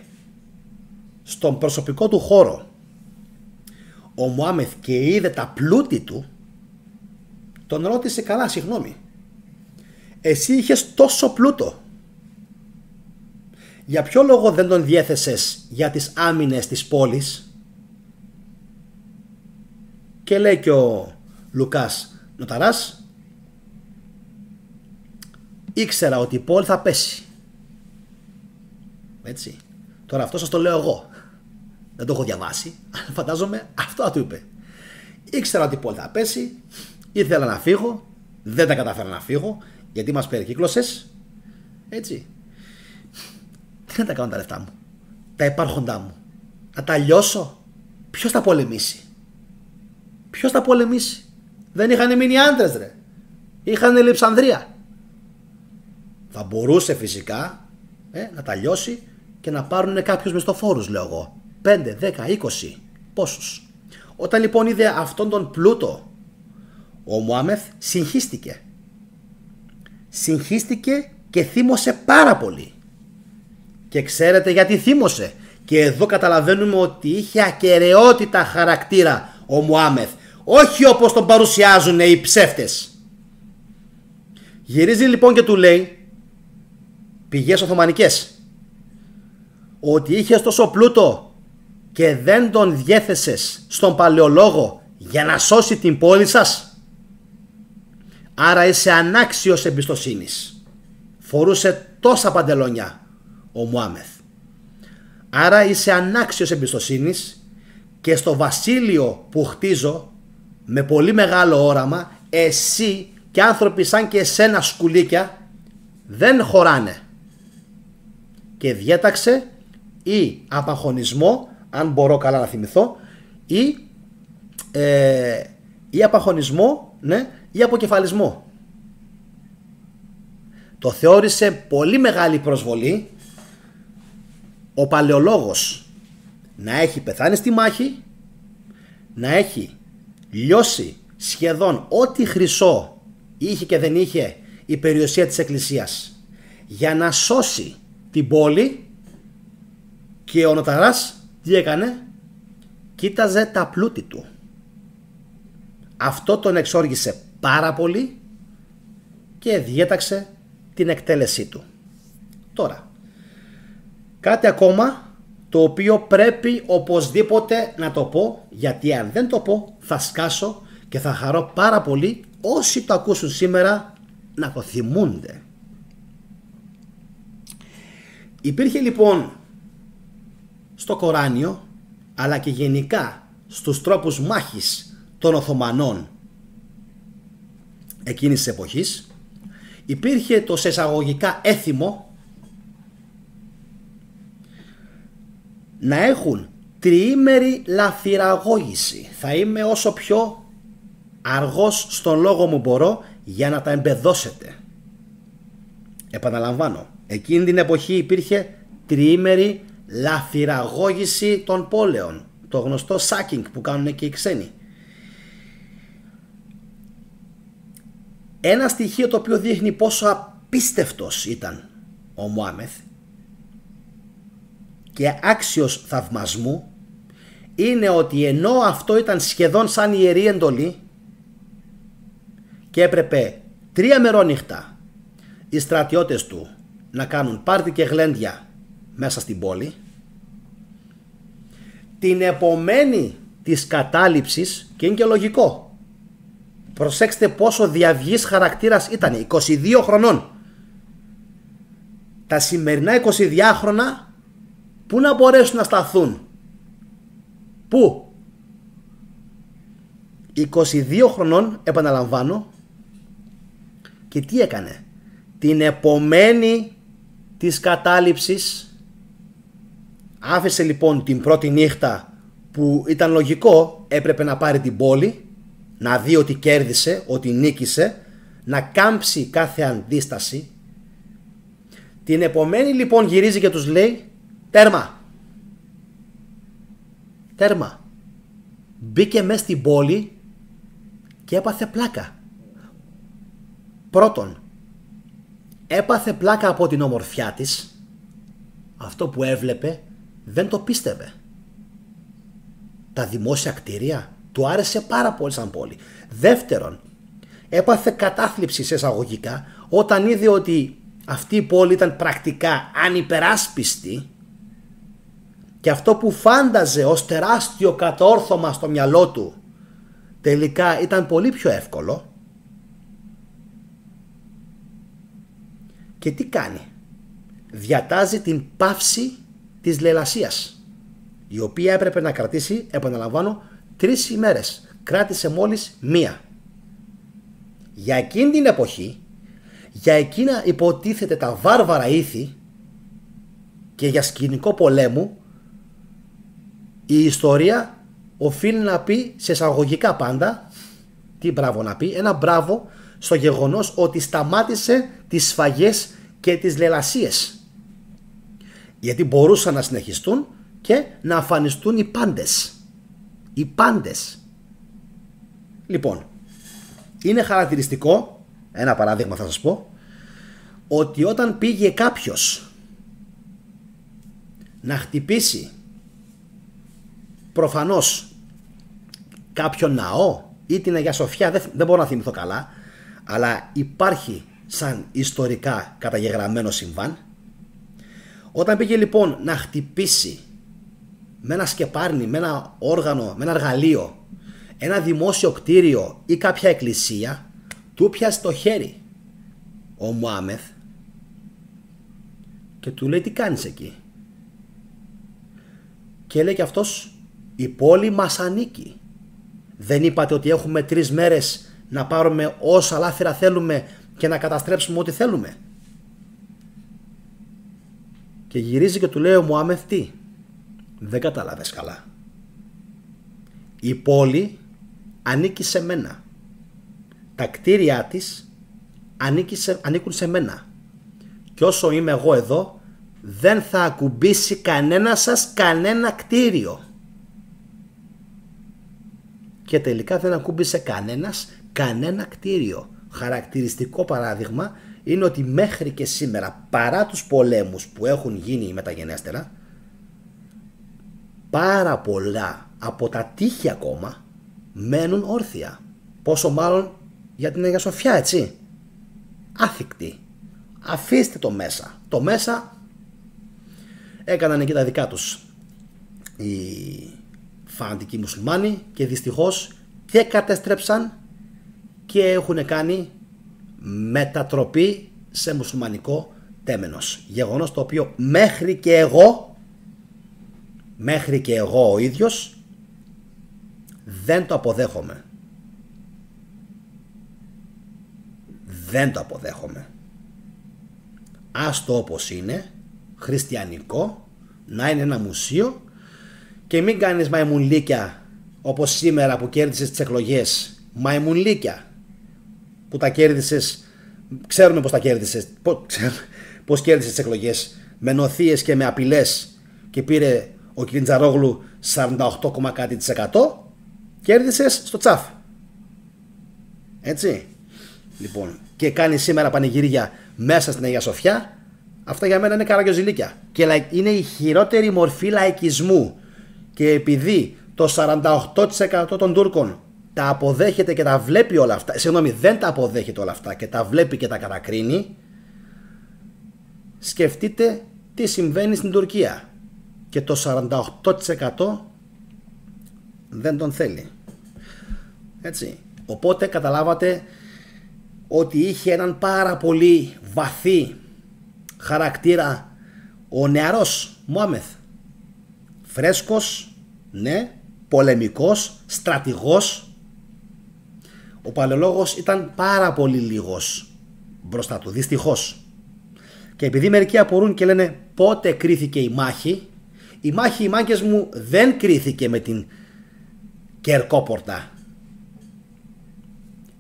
στον προσωπικό του χώρο ο Μωάμεθ και είδε τα πλούτη του, τον ρώτησε, καλά, συγγνώμη, εσύ είχες τόσο πλούτο, για ποιο λόγο δεν τον διέθεσες για τις άμυνες της πόλης? Και λέει και ο Λουκάς Νοταράς, ήξερα ότι η πόλη θα πέσει. Έτσι. Τώρα αυτό σας το λέω εγώ, δεν το έχω διαβάσει, αλλά φαντάζομαι αυτό του είπε. Ήξερα ότι η πόλη θα πέσει, ήθελα να φύγω, δεν τα κατάφερα να φύγω, γιατί μας περικύκλωσες, έτσι. Τι να τα κάνω τα λεφτά μου, τα υπάρχοντά μου, να τα λιώσω? Ποιος θα πολεμήσει? Ποιος θα πολεμήσει? Δεν είχαν μείνει άντρες, ρε. Είχαν Λειψανδρία. Θα μπορούσε φυσικά να τα λιώσει και να πάρουν κάποιους μισθοφόρους, λέω εγώ. 5, 10, 20, πόσους. Όταν λοιπόν είδε αυτόν τον πλούτο, ο Μωάμεθ συγχύστηκε. Συγχύστηκε και θύμωσε πάρα πολύ. Και ξέρετε γιατί θύμωσε? Και εδώ καταλαβαίνουμε ότι είχε ακεραιότητα χαρακτήρα ο Μωάμεθ. Όχι όπως τον παρουσιάζουν οι ψεύτες. Γυρίζει λοιπόν και του λέει, πηγές Οθωμανικές, ότι είχες τόσο πλούτο και δεν τον διέθεσες στον παλαιολόγο για να σώσει την πόλη σας? Άρα είσαι ανάξιος εμπιστοσύνης. Φορούσε τόσα παντελόνια ο Μωάμεθ. Άρα είσαι ανάξιος εμπιστοσύνης και στο βασίλειο που χτίζω με πολύ μεγάλο όραμα, εσύ και άνθρωποι σαν και εσένα σκουλίκια δεν χωράνε. Και διέταξε ή απαχωνισμό, αν μπορώ καλά να θυμηθώ, ή απαχωνισμό, ναι, ή αποκεφαλισμό. Το θεώρησε πολύ μεγάλη προσβολή ο παλαιολόγος να έχει πεθάνει στη μάχη, να έχει λιώσει σχεδόν ό,τι χρυσό είχε και δεν είχε η περιουσία της εκκλησίας για να σώσει την πόλη, και ο νοταράς τι έκανε? Κοίταζε τα πλούτη του. Αυτό τον εξόργησε πάρα πολύ και διέταξε την εκτέλεσή του. Τώρα, κάτι ακόμα το οποίο πρέπει οπωσδήποτε να το πω, γιατί αν δεν το πω θα σκάσω και θα χαρώ πάρα πολύ όσοι το ακούσουν σήμερα να το θυμούνται. Υπήρχε λοιπόν στο Κοράνιο, αλλά και γενικά στους τρόπους μάχης των Οθωμανών εκείνης της εποχής, υπήρχε το σε εισαγωγικά έθιμο να έχουν τριήμερη λαφυραγώγηση. Θα είμαι όσο πιο αργός στον λόγο μου μπορώ για να τα εμπεδώσετε. Επαναλαμβάνω, εκείνη την εποχή υπήρχε τριήμερη λαφυραγώγηση των πόλεων, το γνωστό sacking που κάνουν και οι ξένοι. Ένα στοιχείο το οποίο δείχνει πόσο απίστευτος ήταν ο Μωάμεθ και άξιος θαυμασμού είναι ότι ενώ αυτό ήταν σχεδόν σαν ιερή εντολή και έπρεπε 3 μερόνυχτα οι στρατιώτες του να κάνουν πάρτι και γλέντια μέσα στην πόλη, την επομένη της κατάληψης, και είναι και λογικό, προσέξτε πόσο διαυγής χαρακτήρας ήταν, 22 χρονών. Τα σημερινά 22χρονα πού να μπορέσουν να σταθούν? Πού? 22 χρονών, επαναλαμβάνω. Και τι έκανε? Την επομένη της κατάληψης άφησε λοιπόν την πρώτη νύχτα που ήταν λογικό, έπρεπε να πάρει την πόλη, να δει ότι κέρδισε, ότι νίκησε, να κάμψει κάθε αντίσταση. Την επομένη λοιπόν γυρίζει και τους λέει τέρμα. Τέρμα. Μπήκε μέσα στην πόλη και έπαθε πλάκα. Πρώτον, έπαθε πλάκα από την ομορφιά της. Αυτό που έβλεπε δεν το πίστευε. Τα δημόσια κτίρια του άρεσε πάρα πολύ σαν πόλη. Δεύτερον, έπαθε κατάθλιψη σε εισαγωγικά όταν είδε ότι αυτή η πόλη ήταν πρακτικά ανυπεράσπιστη και αυτό που φάνταζε ως τεράστιο κατόρθωμα στο μυαλό του τελικά ήταν πολύ πιο εύκολο. Και τι κάνει? Διατάζει την πάυση της λαιλασίας, η οποία έπρεπε να κρατήσει, επαναλαμβάνω, 3 ημέρες. Κράτησε μόλις 1. Για εκείνη την εποχή, για εκείνα υποτίθεται τα βάρβαρα ήθη και για σκηνικό πολέμου, η ιστορία οφείλει να πει σε εισαγωγικά πάντα, τι μπράβο να πει, ένα μπράβο στο γεγονός ότι σταμάτησε τις σφαγές και τις λαιλασίες, γιατί μπορούσαν να συνεχιστούν και να αφανιστούν οι πάντες. Οι πάντες. Λοιπόν, είναι χαρακτηριστικό, ένα παράδειγμα θα σας πω, ότι όταν πήγε κάποιος να χτυπήσει προφανώς κάποιο ναό ή την Αγία Σοφιά, δεν μπορώ να θυμηθώ καλά, αλλά υπάρχει σαν ιστορικά καταγεγραμμένο συμβάν. Όταν πήγε λοιπόν να χτυπήσει με ένα σκεπάρνι, με ένα όργανο, με ένα εργαλείο, ένα δημόσιο κτίριο ή κάποια εκκλησία, του πιάσει το χέρι ο Μωάμεθ και του λέει τι κάνεις εκεί, και λέει και αυτός η πόλη μας ανήκει, δεν είπατε ότι έχουμε 3 μέρες να πάρουμε όσα λάφυρα θέλουμε και να καταστρέψουμε ό,τι θέλουμε? Και γυρίζει και του λέει ο Μωάμεθ τι? Δεν κατάλαβες καλά. Η πόλη ανήκει σε μένα. Τα κτίρια της ανήκουν σε μένα. Και όσο είμαι εγώ εδώ, δεν θα ακουμπήσει κανένα σας κανένα κτίριο. Και τελικά δεν ακούμπησε κανένας κανένα κτίριο. Χαρακτηριστικό παράδειγμα είναι ότι μέχρι και σήμερα, παρά τους πολέμους που έχουν γίνει μεταγενέστερα, πάρα πολλά από τα τείχη ακόμα μένουν όρθια. Πόσο μάλλον για την Αγία Σοφιά, έτσι. Άθικτοι. Αφήστε το μέσα. Το μέσα έκαναν εκεί τα δικά τους οι φανατικοί μουσουλμάνοι και δυστυχώς και κατέστρεψαν και έχουν κάνει μετατροπή σε μουσουλμανικό τέμενος. Γεγονός το οποίο μέχρι και εγώ ο ίδιος δεν το αποδέχομαι. Δεν το αποδέχομαι. Άστο όπως είναι, χριστιανικό, να είναι ένα μουσείο, και μην κάνεις μαϊμουνλίκια όπως σήμερα που κέρδισες τις εκλογές. Μαϊμουνλίκια που τα κέρδισες, ξέρουμε πως τα κέρδισες, πως κέρδισες τις εκλογές, με νοθείες και με απειλές, και πήρε ο Κιλιτζαρόγλου 48,κάτι%, κέρδισες στο τσάφ. Έτσι. Λοιπόν, και κάνει σήμερα πανηγύρια μέσα στην Αγία Σοφιά. Αυτά για μένα είναι καραγκιοζηλίκια και είναι η χειρότερη μορφή λαϊκισμού. Και επειδή το 48% των Τούρκων τα αποδέχεται και τα βλέπει όλα αυτά, συγγνώμη, δεν τα αποδέχεται όλα αυτά και τα βλέπει και τα κατακρίνει, σκεφτείτε τι συμβαίνει στην Τουρκία. Και το 48% δεν τον θέλει. Έτσι. Οπότε καταλάβατε ότι είχε έναν πάρα πολύ βαθύ χαρακτήρα ο νεαρός Μωάμεθ. Φρέσκος, ναι, πολεμικός, στρατηγός. Ο παλαιολόγος ήταν πάρα πολύ λίγος μπροστά του, δυστυχώς. Και επειδή μερικοί απορούν και λένε πότε κρίθηκε η μάχη, οι μάγκες μου, δεν κρίθηκε με την Κερκόπορτα.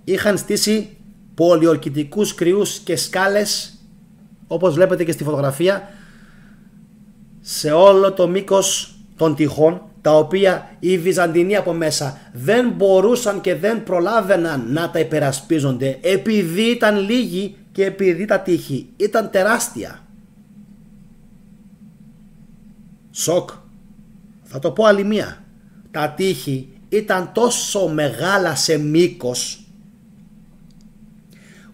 Είχαν στήσει πολιορκητικούς κρυούς και σκάλες, όπως βλέπετε και στη φωτογραφία, σε όλο το μήκος των τυχών, τα οποία οι Βυζαντινοί από μέσα δεν μπορούσαν και δεν προλάβαιναν να τα υπερασπίζονται, επειδή ήταν λίγοι και επειδή τα τείχη ήταν τεράστια. Σοκ. Θα το πω άλλη μία. Τα τείχη ήταν τόσο μεγάλα σε μήκος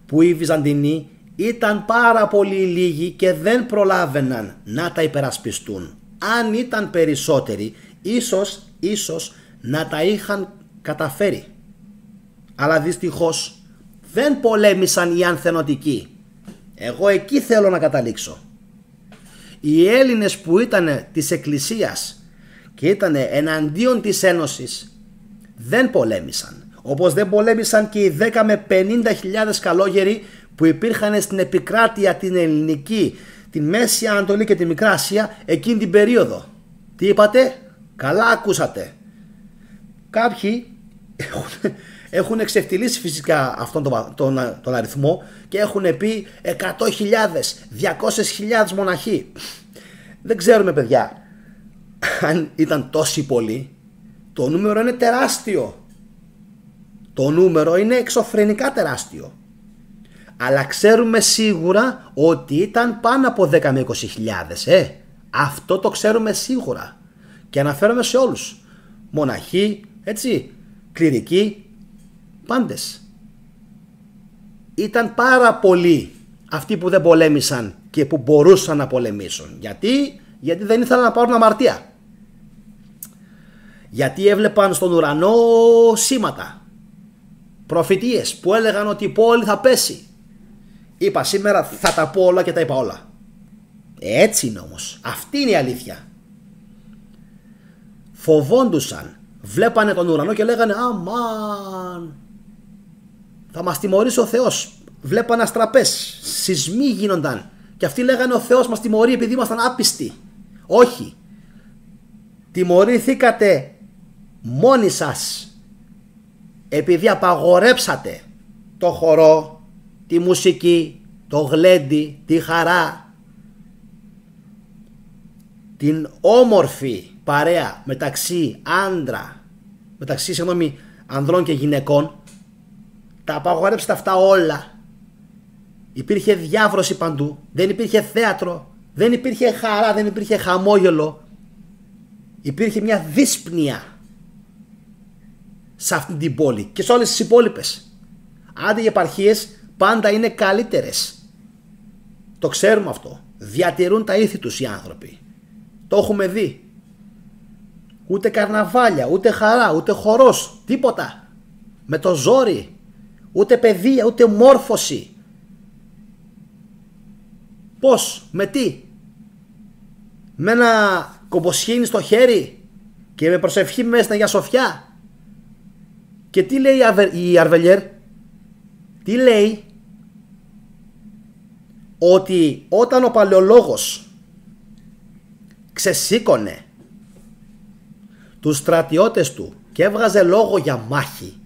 που οι Βυζαντινοί ήταν πάρα πολύ λίγοι και δεν προλάβαιναν να τα υπερασπιστούν. Αν ήταν περισσότεροι, ίσως να τα είχαν καταφέρει. Αλλά δυστυχώς δεν πολέμησαν οι ανθενωτικοί. Εγώ εκεί θέλω να καταλήξω. Οι Έλληνες που ήταν της Εκκλησίας και ήταν εναντίον της Ένωσης δεν πολέμησαν. Όπως δεν πολέμησαν και οι 10 με 50.000 καλόγεροι που υπήρχαν στην επικράτεια την ελληνική, την Μέση Ανατολή και τη Μικρά Ασία εκείνη την περίοδο. Τι είπατε? Καλά ακούσατε. Κάποιοι έχουν εξευτυλίσει φυσικά αυτόν τον αριθμό και έχουν πει 100.000, 200.000 μοναχοί. Δεν ξέρουμε, παιδιά, αν ήταν τόσοι πολλοί. Το νούμερο είναι τεράστιο. Το νούμερο είναι εξωφρενικά τεράστιο. Αλλά ξέρουμε σίγουρα ότι ήταν πάνω από 10 με 20.000. Αυτό το ξέρουμε σίγουρα. Και αναφέρομαι σε όλους. Μοναχοί, έτσι, κληρικοί, πάντες. Ήταν πάρα πολλοί αυτοί που δεν πολέμησαν και που μπορούσαν να πολεμήσουν. Γιατί δεν ήθελαν να πάρουν αμαρτία. Γιατί έβλεπαν στον ουρανό σήματα, προφητείες που έλεγαν ότι η πόλη θα πέσει. Είπα σήμερα θα τα πω όλα και τα είπα όλα. Έτσι είναι όμως. Αυτή είναι η αλήθεια. Φοβόντουσαν. Βλέπανε τον ουρανό και λέγανε αμάν, θα μας τιμωρήσει ο Θεός. Βλέπανε αστραπές, σεισμοί γίνονταν και αυτοί λέγανε ο Θεός μας τιμωρεί επειδή ήμασταν άπιστοι. Όχι. Τιμωρηθήκατε μόνοι σας επειδή απαγορέψατε το χορό, τη μουσική, το γλέντι, τη χαρά, την όμορφη παρέα μεταξύ ανδρών και γυναικών. Τα απαγορέψατε αυτά όλα. Υπήρχε διάβρωση παντού. Δεν υπήρχε θέατρο. Δεν υπήρχε χαρά. Δεν υπήρχε χαμόγελο. Υπήρχε μια δύσπνοια σε αυτή την πόλη και σε όλες τις υπόλοιπες. Άντε οι επαρχίες πάντα είναι καλύτερες. Το ξέρουμε αυτό. Διατηρούν τα ήθη τους οι άνθρωποι. Το έχουμε δει. Ούτε καρναβάλια, ούτε χαρά, ούτε χορός, τίποτα. Με το ζόρι. Ούτε παιδεία, ούτε μόρφωση. Πώς, με τι? Με ένα κομποσχήνι στο χέρι και με προσευχή μέσα στην Αγία Σοφιά. Και τι λέει η Αρβελιέρ? Τι λέει? Ότι όταν ο παλαιολόγος ξεσήκωνε τους στρατιώτες του και έβγαζε λόγο για μάχη,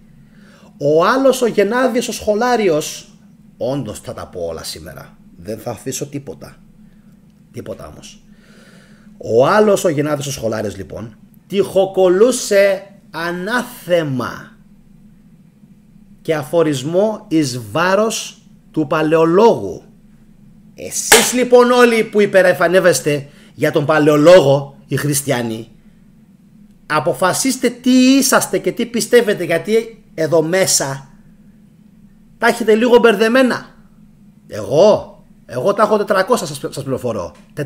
ο άλλος ο Γενάδιος ο Σχολάριος, όντως θα τα πω όλα σήμερα, δεν θα αφήσω τίποτα όμως, ο άλλος ο Γενάδιος ο Σχολάριος λοιπόν τυχοκολούσε ανάθεμα και αφορισμό εις βάρος του παλαιολόγου. Εσείς λοιπόν όλοι που υπερεφανεύεστε για τον παλαιολόγο, οι χριστιανοί, αποφασίστε τι είσαστε και τι πιστεύετε, γιατί εδώ μέσα τα έχετε λίγο μπερδεμένα. Εγώ τα έχω 400, σας πληροφορώ. 400.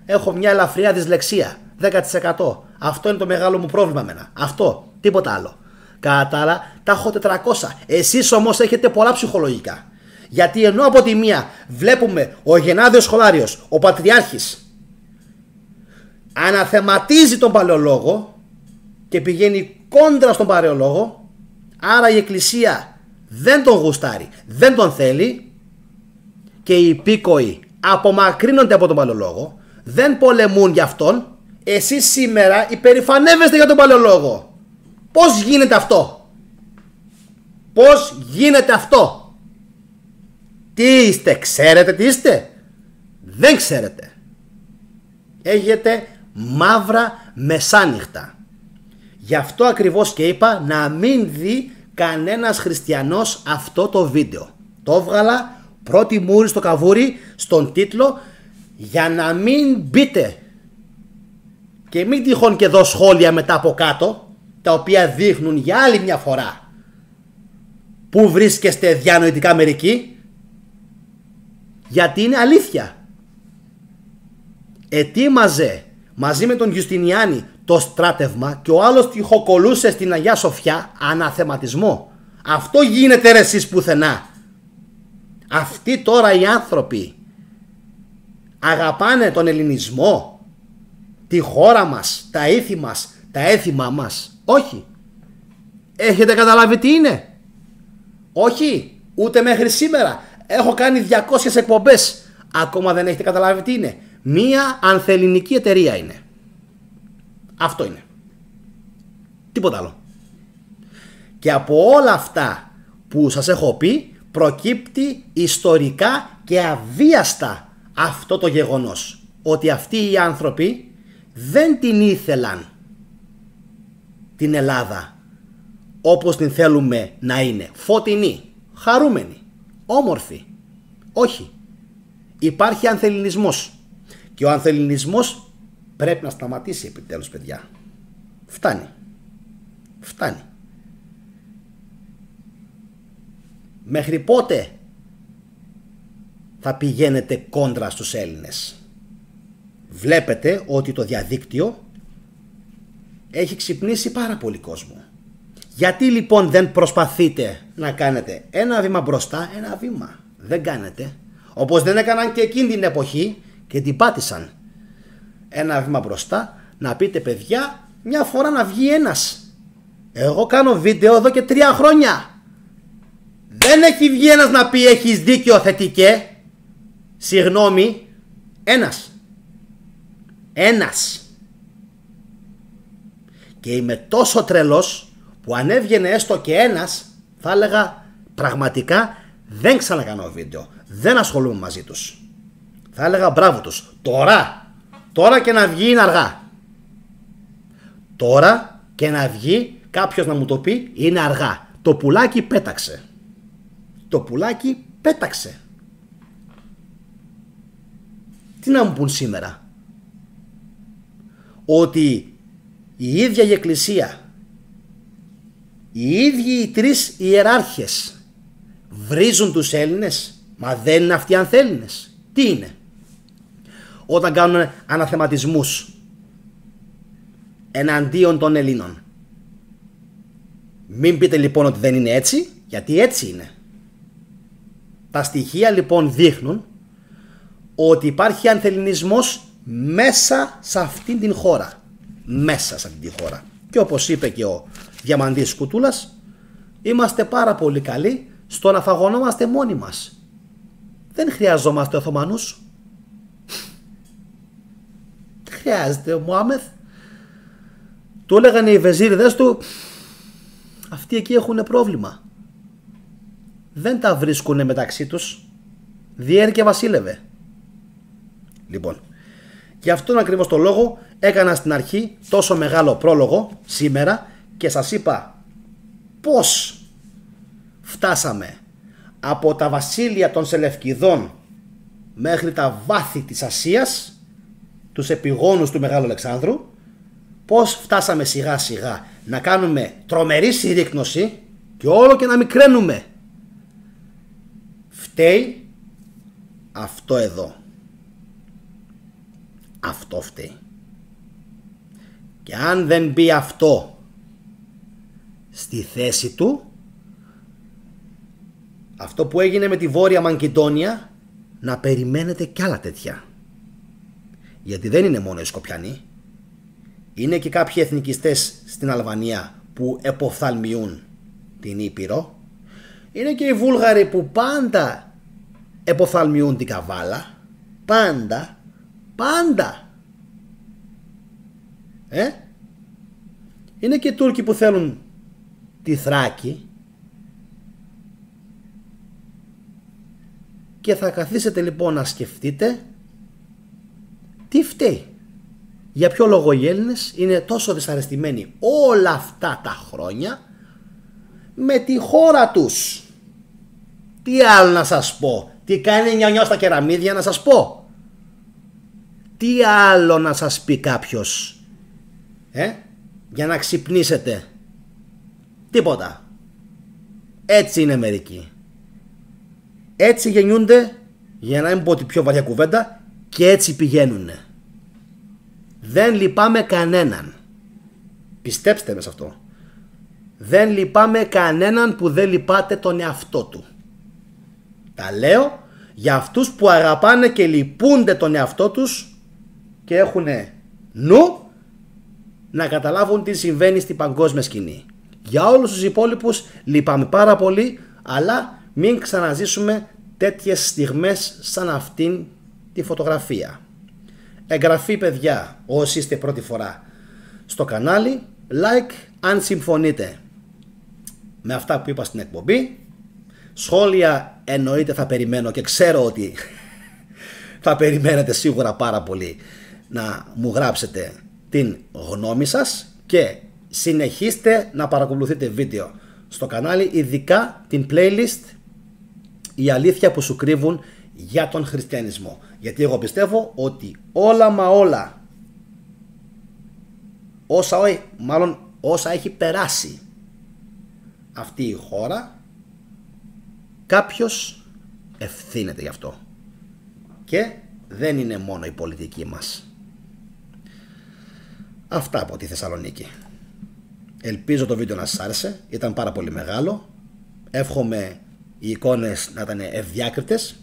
Έχω μια ελαφριά δυσλεξία, 10%. Αυτό είναι το μεγάλο μου πρόβλημα εμένα. Αυτό, τίποτα άλλο. Κατά τα άλλα τα έχω 400. Εσείς όμως έχετε πολλά ψυχολογικά. Γιατί ενώ από τη μία βλέπουμε ο Γενάδιος Σχολάριος, ο Πατριάρχης, αναθεματίζει τον παλαιολόγο και πηγαίνει κόντρα στον παλαιολόγο, άρα η Εκκλησία δεν τον γουστάρει, δεν τον θέλει και οι υπήκοοι απομακρύνονται από τον παλαιολόγο, δεν πολεμούν για αυτόν. Εσείς σήμερα υπερηφανεύεστε για τον παλαιολόγο. Πώς γίνεται αυτό? Πώς γίνεται αυτό? Τι είστε? Ξέρετε τι είστε? Δεν ξέρετε. Έχετε μαύρα μεσάνυχτα. Γι' αυτό ακριβώς και είπα να μην δει κανένας χριστιανός αυτό το βίντεο. Το έβγαλα πρώτη μούρη στο καβούρι στον τίτλο για να μην μπείτε και μην τυχόν και δω σχόλια μετά από κάτω τα οποία δείχνουν για άλλη μια φορά που βρίσκεστε διανοητικά μερικοί, γιατί είναι αλήθεια. Ετοίμαζε μαζί με τον Γιουστινιάνη το στράτευμα και ο άλλος τυχοκολούσε στην Αγία Σοφιά αναθεματισμό. Αυτό γίνεται ρε εσείς πουθενά. Αυτοί τώρα οι άνθρωποι αγαπάνε τον ελληνισμό, τη χώρα μας, τα ήθη μας, τα έθιμα μας? Όχι. Έχετε καταλάβει τι είναι? Όχι. Ούτε μέχρι σήμερα. Έχω κάνει 200 εκπομπές. Ακόμα δεν έχετε καταλάβει τι είναι? Μία ανθελληνική εταιρεία είναι. Αυτό είναι. Τίποτα άλλο. Και από όλα αυτά που σας έχω πει προκύπτει ιστορικά και αβίαστα αυτό το γεγονός, ότι αυτοί οι άνθρωποι δεν την ήθελαν την Ελλάδα όπως την θέλουμε να είναι, φωτεινή, χαρούμενη, όμορφη. Όχι. Υπάρχει ανθελληνισμός και ο ανθελληνισμός πρέπει να σταματήσει επιτέλους, παιδιά. Φτάνει. Φτάνει. Μέχρι πότε θα πηγαίνετε κόντρα στους Έλληνες? Βλέπετε ότι το διαδίκτυο έχει ξυπνήσει πάρα πολύ κόσμο. Γιατί λοιπόν δεν προσπαθείτε να κάνετε ένα βήμα μπροστά, ένα βήμα? Δεν κάνετε. Όπως δεν έκαναν και εκείνη την εποχή και την πάτησαν. Ένα βήμα μπροστά, να πείτε παιδιά, μια φορά να βγει ένας. Εγώ κάνω βίντεο εδώ και 3 χρόνια. Δεν έχει βγει ένας να πει έχεις δίκιο θετικέ. Συγγνώμη. Ένας. Και είμαι τόσο τρελός που αν έβγαινε έστω και ένας, θα έλεγα πραγματικά δεν ξανακάνω βίντεο. Δεν ασχολούμαι μαζί τους. Θα έλεγα μπράβο τους. Τώρα και να βγει είναι αργά. Τώρα και να βγει κάποιος να μου το πει είναι αργά. Το πουλάκι πέταξε. Το πουλάκι πέταξε. Τι να μου πουν σήμερα? Ότι η ίδια η Εκκλησία, οι ίδιοι οι 3 ιεράρχες βρίζουν τους Έλληνες? Μα δεν είναι αυτοί ανθέλληνες? Τι είναι? Όταν κάνουν αναθεματισμούς εναντίον των Ελλήνων. Μην πείτε λοιπόν ότι δεν είναι έτσι, γιατί έτσι είναι. Τα στοιχεία λοιπόν δείχνουν ότι υπάρχει ανθελληνισμός μέσα σε αυτήν την χώρα. Μέσα σε αυτήν την χώρα. Και όπως είπε και ο Διαμαντής Κουτούλας, είμαστε πάρα πολύ καλοί στο να φαγωνόμαστε μόνοι μας. Δεν χρειαζόμαστε Οθωμανούς. Δεν χρειάζεται ο Μωάμεθ. Του έλεγαν οι βεζίριδες του, αυτοί εκεί έχουν πρόβλημα. Δεν τα βρίσκουνε μεταξύ τους. Διέρη και βασίλευε. Λοιπόν, γι' αυτόν ακριβώς το λόγο έκανα στην αρχή τόσο μεγάλο πρόλογο σήμερα και σας είπα πώς φτάσαμε από τα βασίλεια των Σελευκηδών μέχρι τα βάθη της Ασίας, τους επιγόνους του Μεγάλου Αλεξάνδρου, πώς φτάσαμε σιγά σιγά να κάνουμε τρομερή συρρίκνωση και όλο και να μικραίνουμε. Φταίει αυτό εδώ. Αυτό φταίει. Και αν δεν μπει αυτό στη θέση του, αυτό που έγινε με τη Βόρεια Μακεδόνια, να περιμένετε κι άλλα τέτοια. Γιατί δεν είναι μόνο οι Σκοπιανοί. Είναι και κάποιοι εθνικιστές στην Αλβανία που εποφθαλμιούν την Ήπειρο. Είναι και οι Βούλγαροι που πάντα εποφθαλμιούν την Καβάλα. Πάντα. Είναι και οι Τούρκοι που θέλουν τη Θράκη. Και θα καθίσετε λοιπόν να σκεφτείτε τι φταίει. Για ποιο λόγο οι Έλληνες είναι τόσο δυσαρεστημένοι όλα αυτά τα χρόνια με τη χώρα τους. Τι άλλο να σας πω? Τι κάνει νιανιό στα κεραμίδια να σας πω? Τι άλλο να σας πει κάποιος? Για να ξυπνήσετε? Τίποτα. Έτσι είναι μερικοί. Έτσι γεννιούνται, για να μην πω την πιο βαριά κουβέντα, και έτσι πηγαίνουνε. Δεν λυπάμαι κανέναν. Πιστέψτε με σε αυτό. Δεν λυπάμαι κανέναν που δεν λυπάται τον εαυτό του. Τα λέω για αυτούς που αγαπάνε και λυπούνται τον εαυτό τους και έχουν νου να καταλάβουν τι συμβαίνει στην παγκόσμια σκηνή. Για όλους τους υπόλοιπους λυπάμαι πάρα πολύ, αλλά μην ξαναζήσουμε τέτοιες στιγμές σαν αυτήν τη φωτογραφία. Εγγραφή, παιδιά, όσοι είστε πρώτη φορά στο κανάλι, like αν συμφωνείτε με αυτά που είπα στην εκπομπή. Σχόλια εννοείται θα περιμένω και ξέρω ότι θα περιμένετε σίγουρα πάρα πολύ να μου γράψετε την γνώμη σας και συνεχίστε να παρακολουθείτε βίντεο στο κανάλι, ειδικά την playlist «Η αλήθεια που σου κρύβουν για τον χριστιανισμό». Γιατί εγώ πιστεύω ότι όλα μα όλα, όσα έχει περάσει αυτή η χώρα, κάποιος ευθύνεται γι' αυτό. Και δεν είναι μόνο η πολιτική μας. Αυτά από τη Θεσσαλονίκη. Ελπίζω το βίντεο να σας άρεσε. Ήταν πάρα πολύ μεγάλο. Εύχομαι οι εικόνες να ήταν ευδιάκριτες.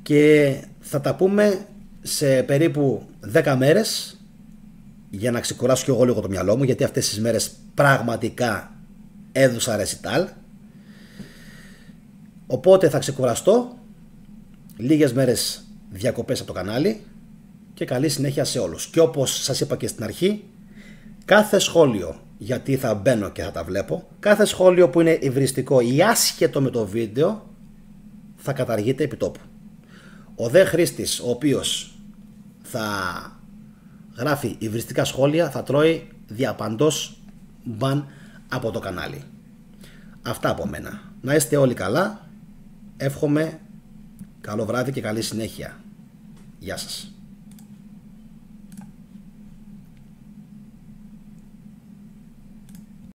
Και θα τα πούμε σε περίπου 10 μέρες, για να ξεκουράσω και εγώ λίγο το μυαλό μου, γιατί αυτές τις μέρες πραγματικά έδωσα ρεσιτάλ. Οπότε θα ξεκουραστώ. Λίγες μέρες διακοπές από το κανάλι και καλή συνέχεια σε όλους. Και όπως σας είπα και στην αρχή, κάθε σχόλιο, γιατί θα μπαίνω και θα τα βλέπω, κάθε σχόλιο που είναι υβριστικό ή άσχετο με το βίντεο θα καταργείται επί τόπου. Ο δε χρήστης ο οποίος θα γράφει υβριστικά σχόλια θα τρώει διαπαντός μπαν από το κανάλι. Αυτά από μένα. Να είστε όλοι καλά. Εύχομαι καλό βράδυ και καλή συνέχεια. Γεια σας.